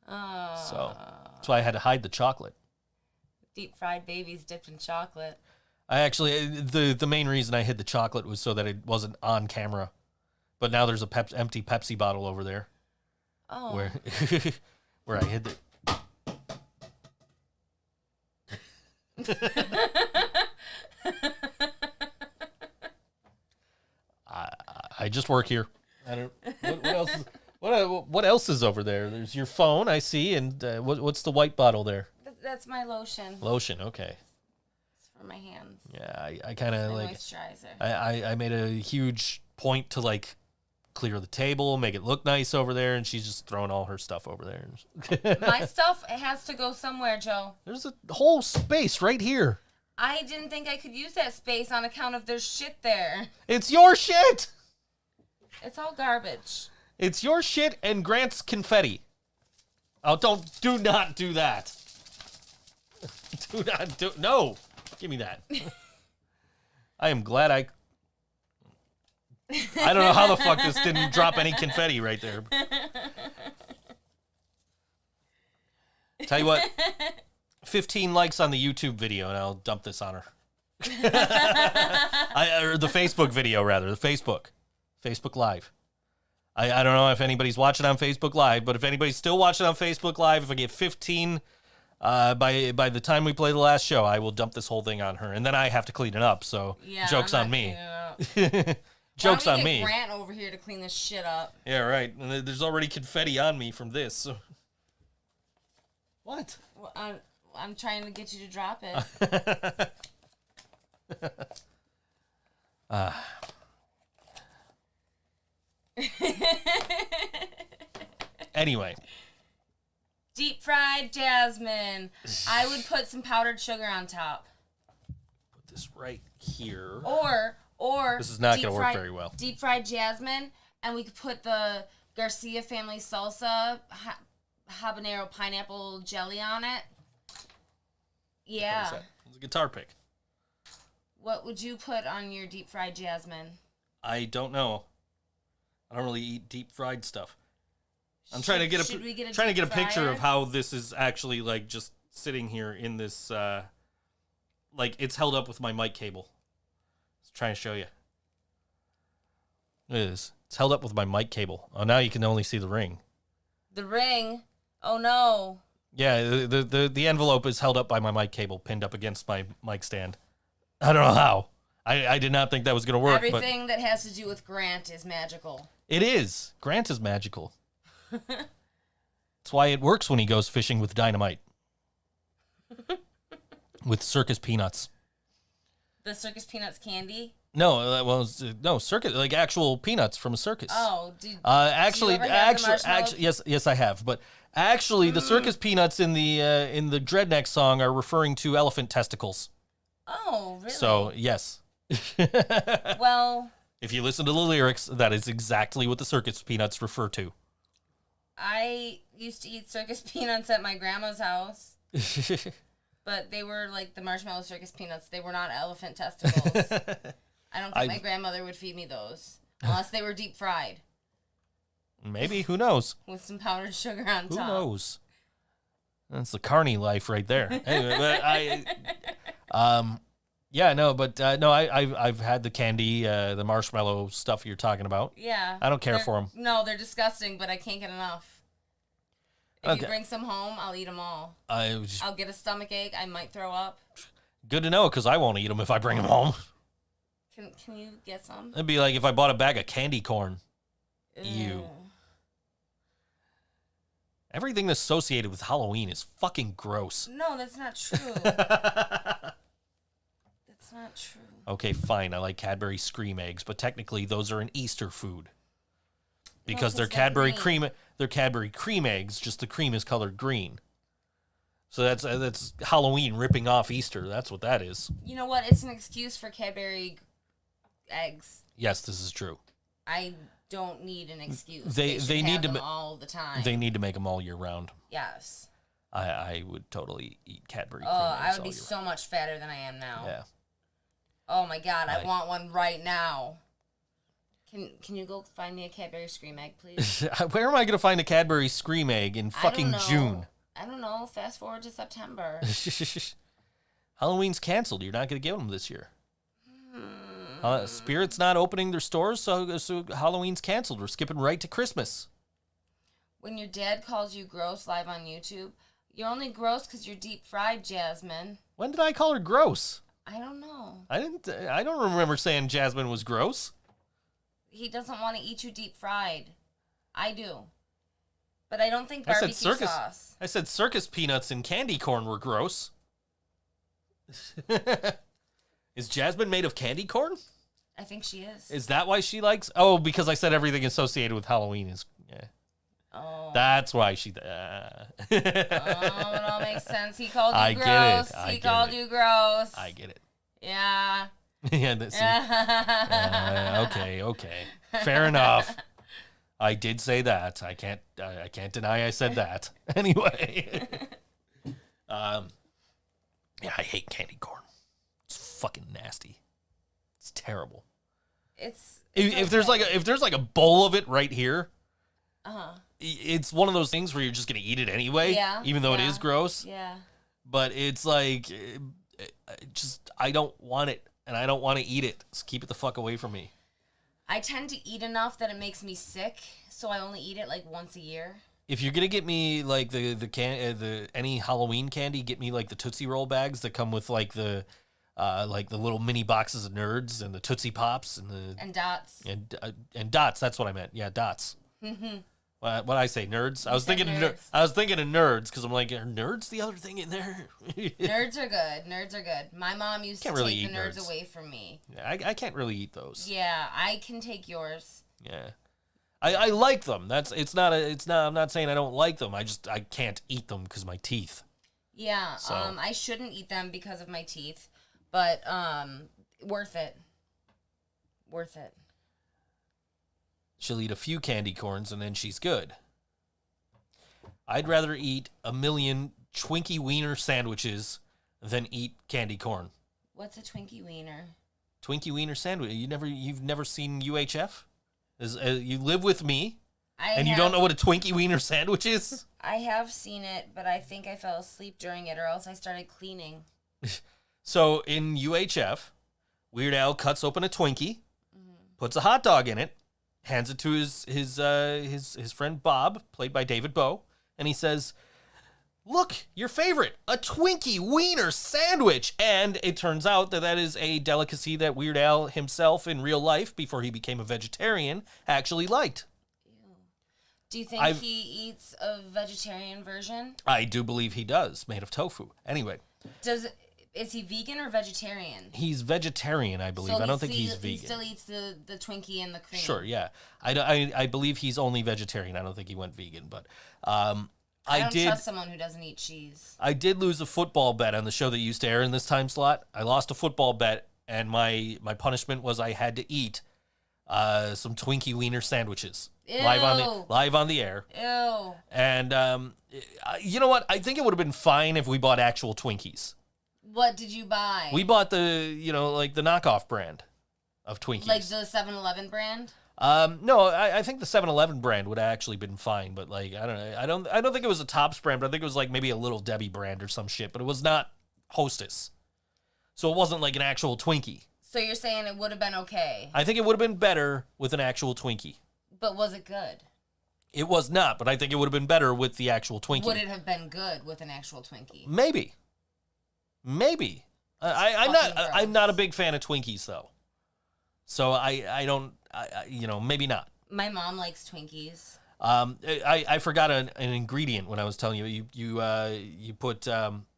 Oh. So that's why I had to hide the chocolate. Deep fried babies dipped in chocolate. I actually, the main reason I hid the chocolate was so that it wasn't on camera. But now there's a empty Pepsi bottle over there. Oh. Where I hid the... I just work here. I don't. What else? What else is over there? There's your phone, I see, and what's the white bottle there? That's my lotion. Lotion, okay. It's for my hands. Yeah, I kind of like moisturizer. I made a huge point to like clear the table, make it look nice over there, and she's just throwing all her stuff over there. My stuff, it has to go somewhere, Joe. There's a whole space right here. I didn't think I could use that space on account of there's shit there. It's your shit. It's all garbage. It's your shit and Grant's confetti. Oh, do not do that. No. Give me that. I am glad I don't know how the fuck this didn't drop any confetti right there. Tell you what, 15 likes on the YouTube video, and I'll dump this on her. Or the Facebook video, rather. The Facebook Live. I don't know if anybody's watching on Facebook Live, but if anybody's still watching on Facebook Live, if I get 15 by the time we play the last show, I will dump this whole thing on her, and then I have to clean it up. So joke's on me. Joke's on me. Grant over here to clean this shit up. Yeah, right. And there's already confetti on me from this. So. What? Well, I'm trying to get you to drop it. Anyway. Deep fried jasmine. I would put some powdered sugar on top. Put this right here. Or this is not going to work very well. Deep fried jasmine, and we could put the Garcia family salsa habanero pineapple jelly on it. Yeah. It's a guitar pick. What would you put on your deep fried jasmine? I don't know. I don't really eat deep fried stuff. I'm trying to get a picture of how this is actually like just sitting here in this like it's held up with my mic cable. Let's try and show you. It is. It's held up with my mic cable. Oh, now you can only see the ring. The ring? Oh no. Yeah, the envelope is held up by my mic cable, pinned up against my mic stand. I don't know how. I did not think that was going to work. Everything that has to do with Grant is magical. It is. Grant is magical. That's why it works when he goes fishing with dynamite. With circus peanuts. The circus peanuts candy? No, circus, like actual peanuts from a circus. Oh, actually, yes, I have. But actually, the circus peanuts in the Dreadneck song are referring to elephant testicles. Oh, really? So yes. Well, if you listen to the lyrics, that is exactly what the circus peanuts refer to. I used to eat circus peanuts at my grandma's house. But they were like the marshmallow circus peanuts. They were not elephant testicles. I don't think my grandmother would feed me those. Unless they were deep fried. Maybe. Who knows? With some powdered sugar on top. Who knows? That's the carny life right there. Anyway, but I've had the candy, the marshmallow stuff you're talking about. Yeah. I don't care for them. No, they're disgusting, but I can't get enough. If you bring some home, I'll eat them all. I'll get a stomach ache. I might throw up. Good to know, because I won't eat them if I bring them home. Can you get some? It'd be like if I bought a bag of candy corn. Ew. Everything associated with Halloween is fucking gross. No, that's not true. That's not true. Okay, fine. I like Cadbury Scream Eggs, but technically those are an Easter food. Because they're Cadbury cream eggs, just the cream is colored green. So that's Halloween ripping off Easter. That's what that is. You know what? It's an excuse for Cadbury eggs. Yes, this is true. I don't need an excuse. They need them all the time. They need to make them all year round. Yes. I would totally eat Cadbury cream eggs. eggs. I would be so much fatter than I am now. Yeah. Oh my God, I want one right now. Can you go find me a Cadbury Scream Egg, please? Where am I going to find a Cadbury Scream Egg in fucking June? I don't know. Fast forward to September. Halloween's canceled. You're not going to get them this year. Spirit's not opening their stores, so Halloween's canceled. We're skipping right to Christmas. When your dad calls you gross live on YouTube, you're only gross because you're deep fried, Jasmine. When did I call her gross? I don't know. I don't remember saying Jasmine was gross. He doesn't want to eat you deep fried. I do. But I don't think barbecue sauce. I said circus peanuts and candy corn were gross. Is Jasmine made of candy corn? I think she is. Is that why she likes... Oh, because I said everything associated with Halloween is... Yeah. Oh. That's why she... it all makes sense. He called you gross. He called you gross. I get it. Yeah. Okay. Fair enough. I did say that. I can't deny I said that. Anyway. Yeah, I hate candy corn. It's fucking nasty. It's terrible. it's if there's like a bowl of it right here, it's one of those things where you're just gonna eat it anyway, even though it is gross. Yeah. But it's like, I don't want it, and I don't want to eat it. So keep it the fuck away from me. I tend to eat enough that it makes me sick, so I only eat it like once a year. If you're gonna get me like the any Halloween candy, get me like the Tootsie Roll bags that come with like the little mini boxes of Nerds and the Tootsie Pops and Dots and Dots. That's what I meant. Yeah, Dots. What did I say? Nerds. I was thinking Nerds. I was thinking of Nerds because I'm like, are Nerds the other thing in there? Nerds are good. Nerds are good. My mom used to really take the eat nerds Nerds. away from me. Yeah, I can't really eat those. Yeah, I can take yours. Yeah. I like them. I'm not saying I don't like them. I can't eat them because of my teeth. Yeah, So. I shouldn't eat them because of my teeth, but worth it. Worth it. She'll eat a few candy corns and then she's good. I'd rather eat a million Twinkie Wiener sandwiches than eat candy corn. What's a Twinkie Wiener? Twinkie Wiener sandwich. You've never seen UHF? You live with me, you don't know what a Twinkie Wiener sandwich is? I have seen it, but I think I fell asleep during it, or else I started cleaning. So in UHF, Weird Al cuts open a Twinkie, puts a hot dog in it, hands it to his friend Bob, played by David Bowe, and he says, "Look, your favorite, a Twinkie Wiener sandwich." And it turns out that is a delicacy that Weird Al himself in real life, before he became a vegetarian, actually liked. Ew. Do you think he eats a vegetarian version? I do believe he does, made of tofu. Anyway. Is he vegan or vegetarian? He's vegetarian, I believe. So I don't think he's He vegan. still eats the Twinkie and the cream. Sure, yeah. I believe he's only vegetarian. I don't think he went vegan, but I don't trust someone who doesn't eat cheese. I did lose a football bet on the show that used to air in this time slot. I lost a football bet, and my punishment was I had to eat some Twinkie Wiener sandwiches. Ew. Live on the air. Ew. And you know what? I think it would have been fine if we bought actual Twinkies. What did you buy? We bought the knockoff brand of Twinkies. Like the 7-Eleven brand? No, I think the 7-Eleven brand would have actually been fine, but like I don't think it was a Tops brand, but I think it was like maybe a Little Debbie brand or some shit, but it was not Hostess. So it wasn't like an actual Twinkie. So you're saying it would have been okay. I think it would have been better with an actual Twinkie. But was it good? It was not, but I think it would have been better with the actual Twinkie. Would it have been good with an actual Twinkie? Maybe. I'm not a big fan of Twinkies though. So I don't maybe not. My mom likes Twinkies. I forgot an ingredient when I was telling you. You put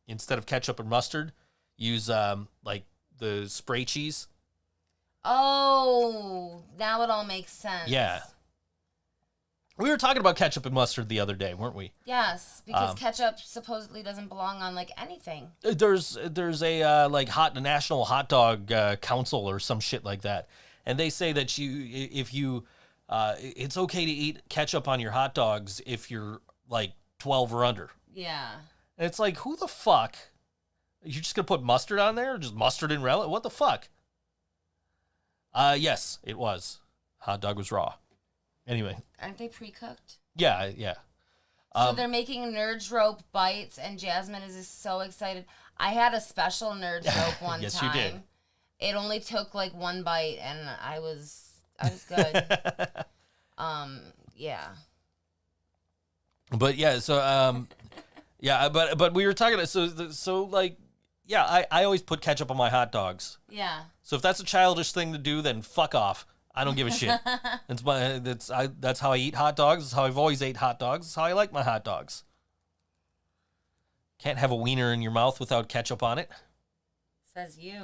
instead of ketchup and mustard, use like the spray cheese. Oh, now it all makes sense. Yeah. We were talking about ketchup and mustard the other day, weren't we? Yes, because ketchup supposedly doesn't belong on like anything. There's a national hot dog council or some shit like that, and they say that it's okay to eat ketchup on your hot dogs if you're like 12 or under. Yeah. And it's like, who the fuck? You're just gonna put mustard on there? Just mustard and relish? What the fuck? Yes, it was. Hot dog was raw. Anyway. Aren't they pre-cooked? Yeah. So they're making Nerds Rope bites, and Jasmine is just so excited. I had a special Nerds Rope one yes, time. You did. It only took like one bite, and I was good. Yeah. But yeah, so yeah, but we were talking I always put ketchup on my hot dogs. Yeah. So if that's a childish thing to do, then fuck off. I don't give a shit. That's how I eat hot dogs. That's how I've always ate hot dogs. That's how I like my hot dogs. Can't have a wiener in your mouth without ketchup on it. Says you.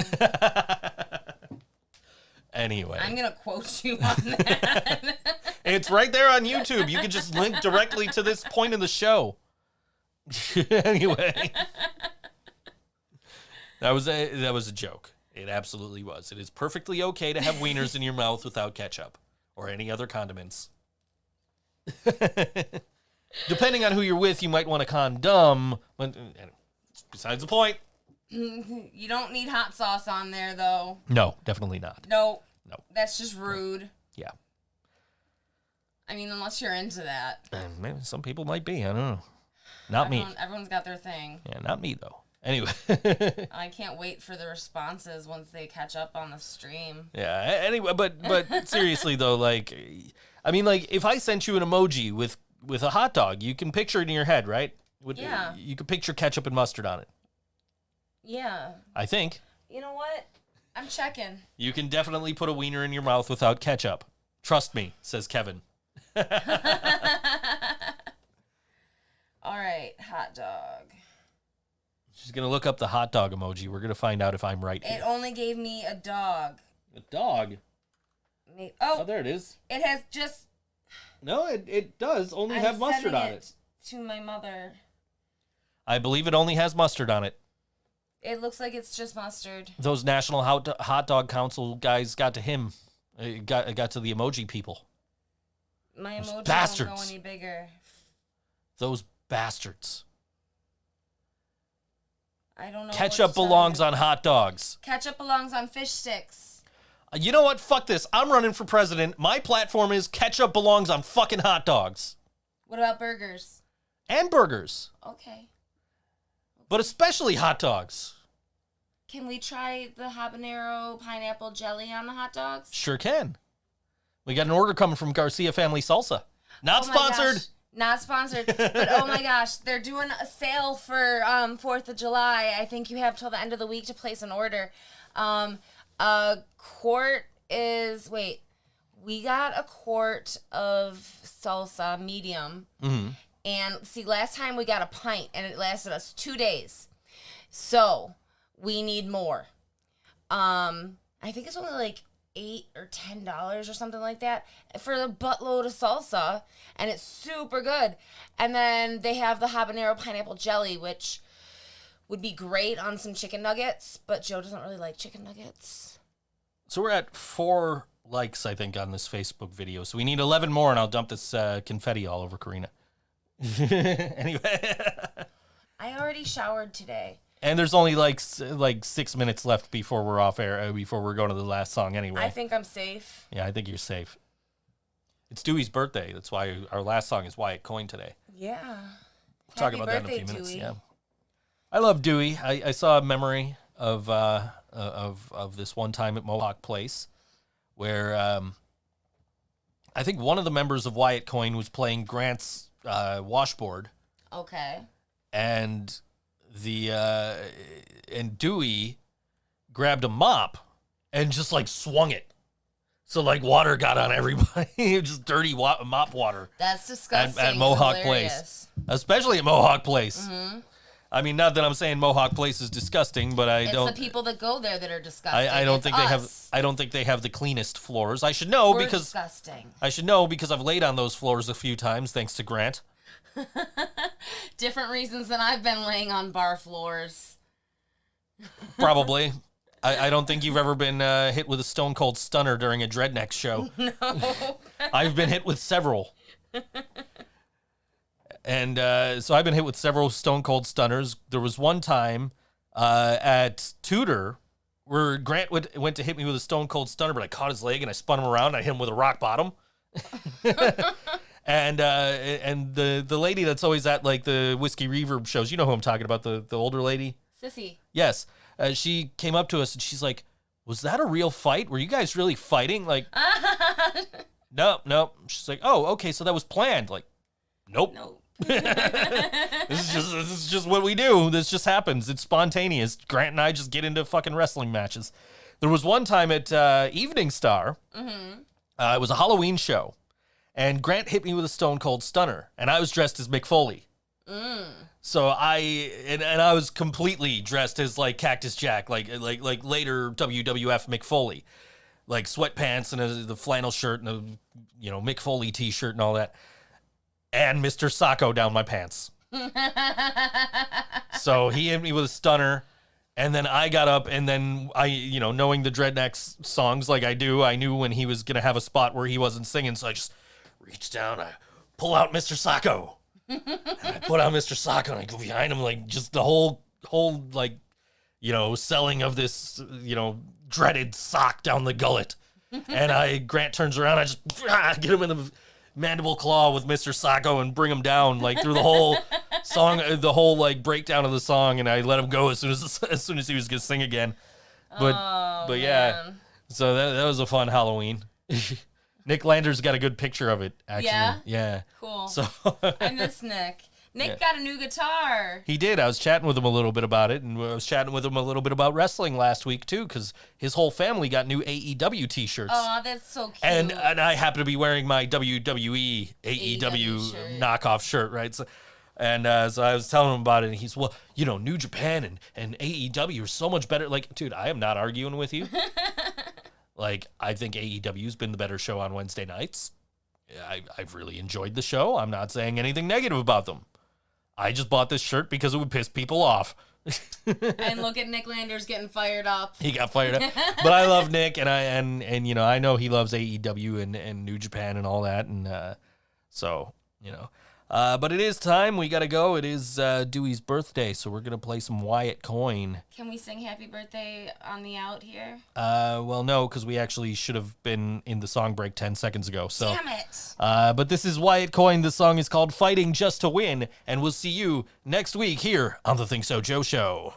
Anyway. I'm going to quote you on that. It's right there on YouTube. You can just link directly to this point in the show. Anyway. That was a joke. It absolutely was. It is perfectly okay to have wieners in your mouth without ketchup or any other condiments. Depending on who you're with, you might want a condom. But besides the point. You don't need hot sauce on there, though. No, definitely not. No. No. That's just rude. Yeah. I mean, unless you're into that. Maybe some people might be. I don't know. Not me. Everyone's got their thing. Yeah, not me, though. Anyway. I can't wait for the responses once they catch up on the stream. Yeah, anyway, but seriously, though, like, I mean, like, if I sent you an emoji with a hot dog, you can picture it in your head, right? Yeah. You can picture ketchup and mustard on it. Yeah. I think. You know what? I'm checking. You can definitely put a wiener in your mouth without ketchup. Trust me, says Kevin. All right, hot dog. She's going to look up the hot dog emoji. We're going to find out if I'm right here. It only gave me a dog. A dog? Oh, there it is. It has just... No, it does only have mustard on it. To my mother. I believe it only has mustard on it. It looks like it's just mustard. Those National Hot Dog Council guys got to him. It got to the emoji people. My emoji bastards. won't go any bigger. Those bastards. I don't know. Ketchup belongs on hot dogs. Ketchup belongs on fish sticks. You know what? Fuck this. I'm running for president. My platform is ketchup belongs on fucking hot dogs. What about burgers? And burgers. Okay. But especially hot dogs. Can we try the habanero pineapple jelly on the hot dogs? Sure can. We got an order coming from Garcia Family Salsa. Not sponsored. Gosh. Not sponsored. But oh my gosh, they're doing a sale for 4th of July. I think you have till the end of the week to place an order. A quart is... Wait. We got a quart of salsa, medium. Mm-hmm. And see, last time we got a pint, and it lasted us 2 days. So, we need more. I think it's only like $8 or $10 or something like that for a buttload of salsa, and it's super good. And then they have the habanero pineapple jelly, which would be great on some chicken nuggets, but Joe doesn't really like chicken nuggets. So we're at 4 likes, I think, on this Facebook video. So we need 11 more, and I'll dump this confetti all over Karina. Anyway. I already showered today. And there's only like 6 minutes left before we're off air, before we're going to the last song anyway. I think I'm safe. Yeah, I think you're safe. It's Dewey's birthday. That's why our last song is Wyatt Coin today. Yeah. We'll talk about that in a few minutes. Dewey. Yeah. I love Dewey. I saw a memory of this one time at Mohawk Place where I think one of the members of Wyatt Coin was playing Grant's washboard. Okay. And Dewey grabbed a mop and just like swung it. So like water got on everybody. Just dirty mop water. That's disgusting. At Mohawk Place. Especially at Mohawk Place. Mm-hmm. I mean, not that I'm saying Mohawk Place is disgusting, but it's the people that go there that are disgusting. I don't think they have. I don't think they have the cleanest floors. I should know because disgusting. I should know because I've laid on those floors a few times thanks to Grant. Different reasons than I've been laying on bar floors. Probably. I don't think you've ever been hit with a stone cold stunner during a Dreadnecks show. No. I've been hit with several. And so I've been hit with several stone cold stunners. There was one time at Tudor where Grant went to hit me with a stone cold stunner, but I caught his leg and I spun him around. And I hit him with a rock bottom. And the lady that's always at like the Whiskey Reverb shows, you know who I'm talking about, the older lady? Sissy. Yes. She came up to us and she's like, "Was that a real fight? Were you guys really fighting?" Like, no. She's like, "Oh, okay, so that was planned." Like, nope. This is just what we do. This just happens. It's spontaneous. Grant and I just get into fucking wrestling matches. There was one time at Evening Star. Mm-hmm. It was a Halloween show. And Grant hit me with a stone cold stunner, and I was dressed as Mick Foley. So I was completely dressed as like Cactus Jack, like later WWF Mick Foley, like sweatpants and the flannel shirt and the Mick Foley T-shirt and all that, and Mr. Sacco down my pants. So he hit me with a stunner. And then I got up, and then knowing the Dreadnecks songs like I do, I knew when he was going to have a spot where he wasn't singing, so I just reach down, I pull out Mr. Sacco. And I put on Mr. Sacco, and I go behind him, like, just the whole selling of this, dreaded sock down the gullet. And Grant turns around, I just get him in the mandible claw with Mr. Sacco and bring him down like through the whole song, the whole like breakdown of the song, and I let him go as soon as he was gonna sing again. But yeah, man. so that was a fun Halloween. Nick Lander's got a good picture of it, actually. Yeah. Cool. So I miss Nick. Nick got a new guitar. he did. I was chatting with him a little bit about it, and I was chatting with him a little bit about wrestling last week too, because his whole family got new AEW T-shirts. Oh, that's so cute. And I happen to be wearing my WWE AEW shirt. knockoff shirt, right? So I was telling him about it, and he's, well, you know, New Japan and AEW are so much better. Like, dude, I am not arguing with you. Like, I think AEW's been the better show on Wednesday nights. I've really enjoyed the show. I'm not saying anything negative about them. I just bought this shirt because it would piss people off. And look at Nick Landers getting fired up. He got fired up. But I love Nick, and you know, I know he loves AEW and New Japan and all that, and so, you know. But it is time. We got to go. It is Dewey's birthday, so we're going to play some Wyatt Coin. Can we sing happy birthday on the out here? Well, no, because we actually should have been in the song break 10 seconds ago. So. Damn it. But this is Wyatt Coin. The song is called Fighting Just to Win, and we'll see you next week here on the ThinkSoJoE Show.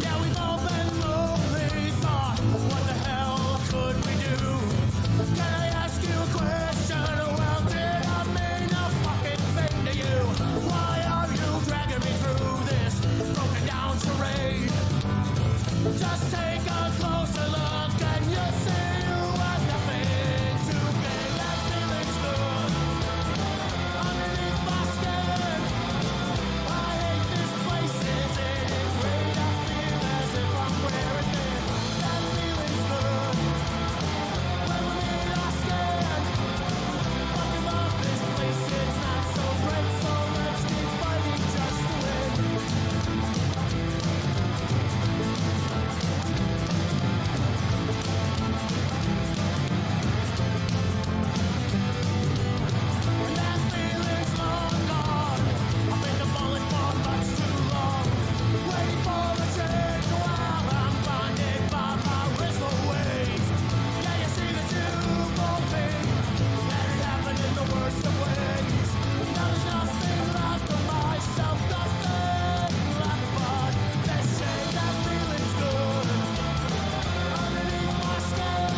Yeah, we've all been lonely, thought, what the hell could we do? Can I ask you a question? Well, did I mean a fucking thing to you? Why are you dragging me through this broken down charade? Just take a closer look and you see you have nothing to gain. That feeling's good underneath my skin. I hate this place, is it great? I feel as if I'm wearing it. That feeling's good when we meet our skin. Fucking love this place, it's not so great, so let's keep fighting just to win. And that feeling's long gone. I've been a bullet for much too long. Waiting for a change while I'm blinded by my wristful ways. Yeah, you see the two-fold thing, and it happened in the worst of ways. Now there's nothing left of myself, nothing left but that shame. That feeling's good underneath my skin.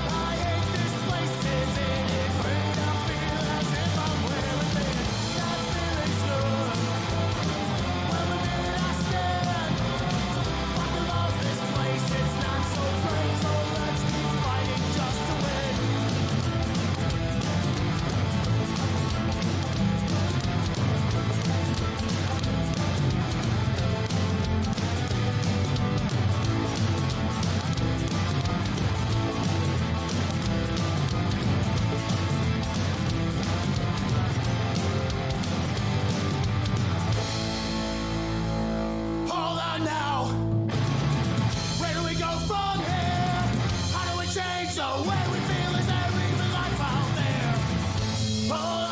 I hate this place, is it great? I feel as if I'm wearing it. That feeling's good when we meet our skin. Fucking love this place, it's not so great, so let's keep fighting just to win. Hold on now. Where do we go from here? How do we change the way we feel? Is there even life out there? Hold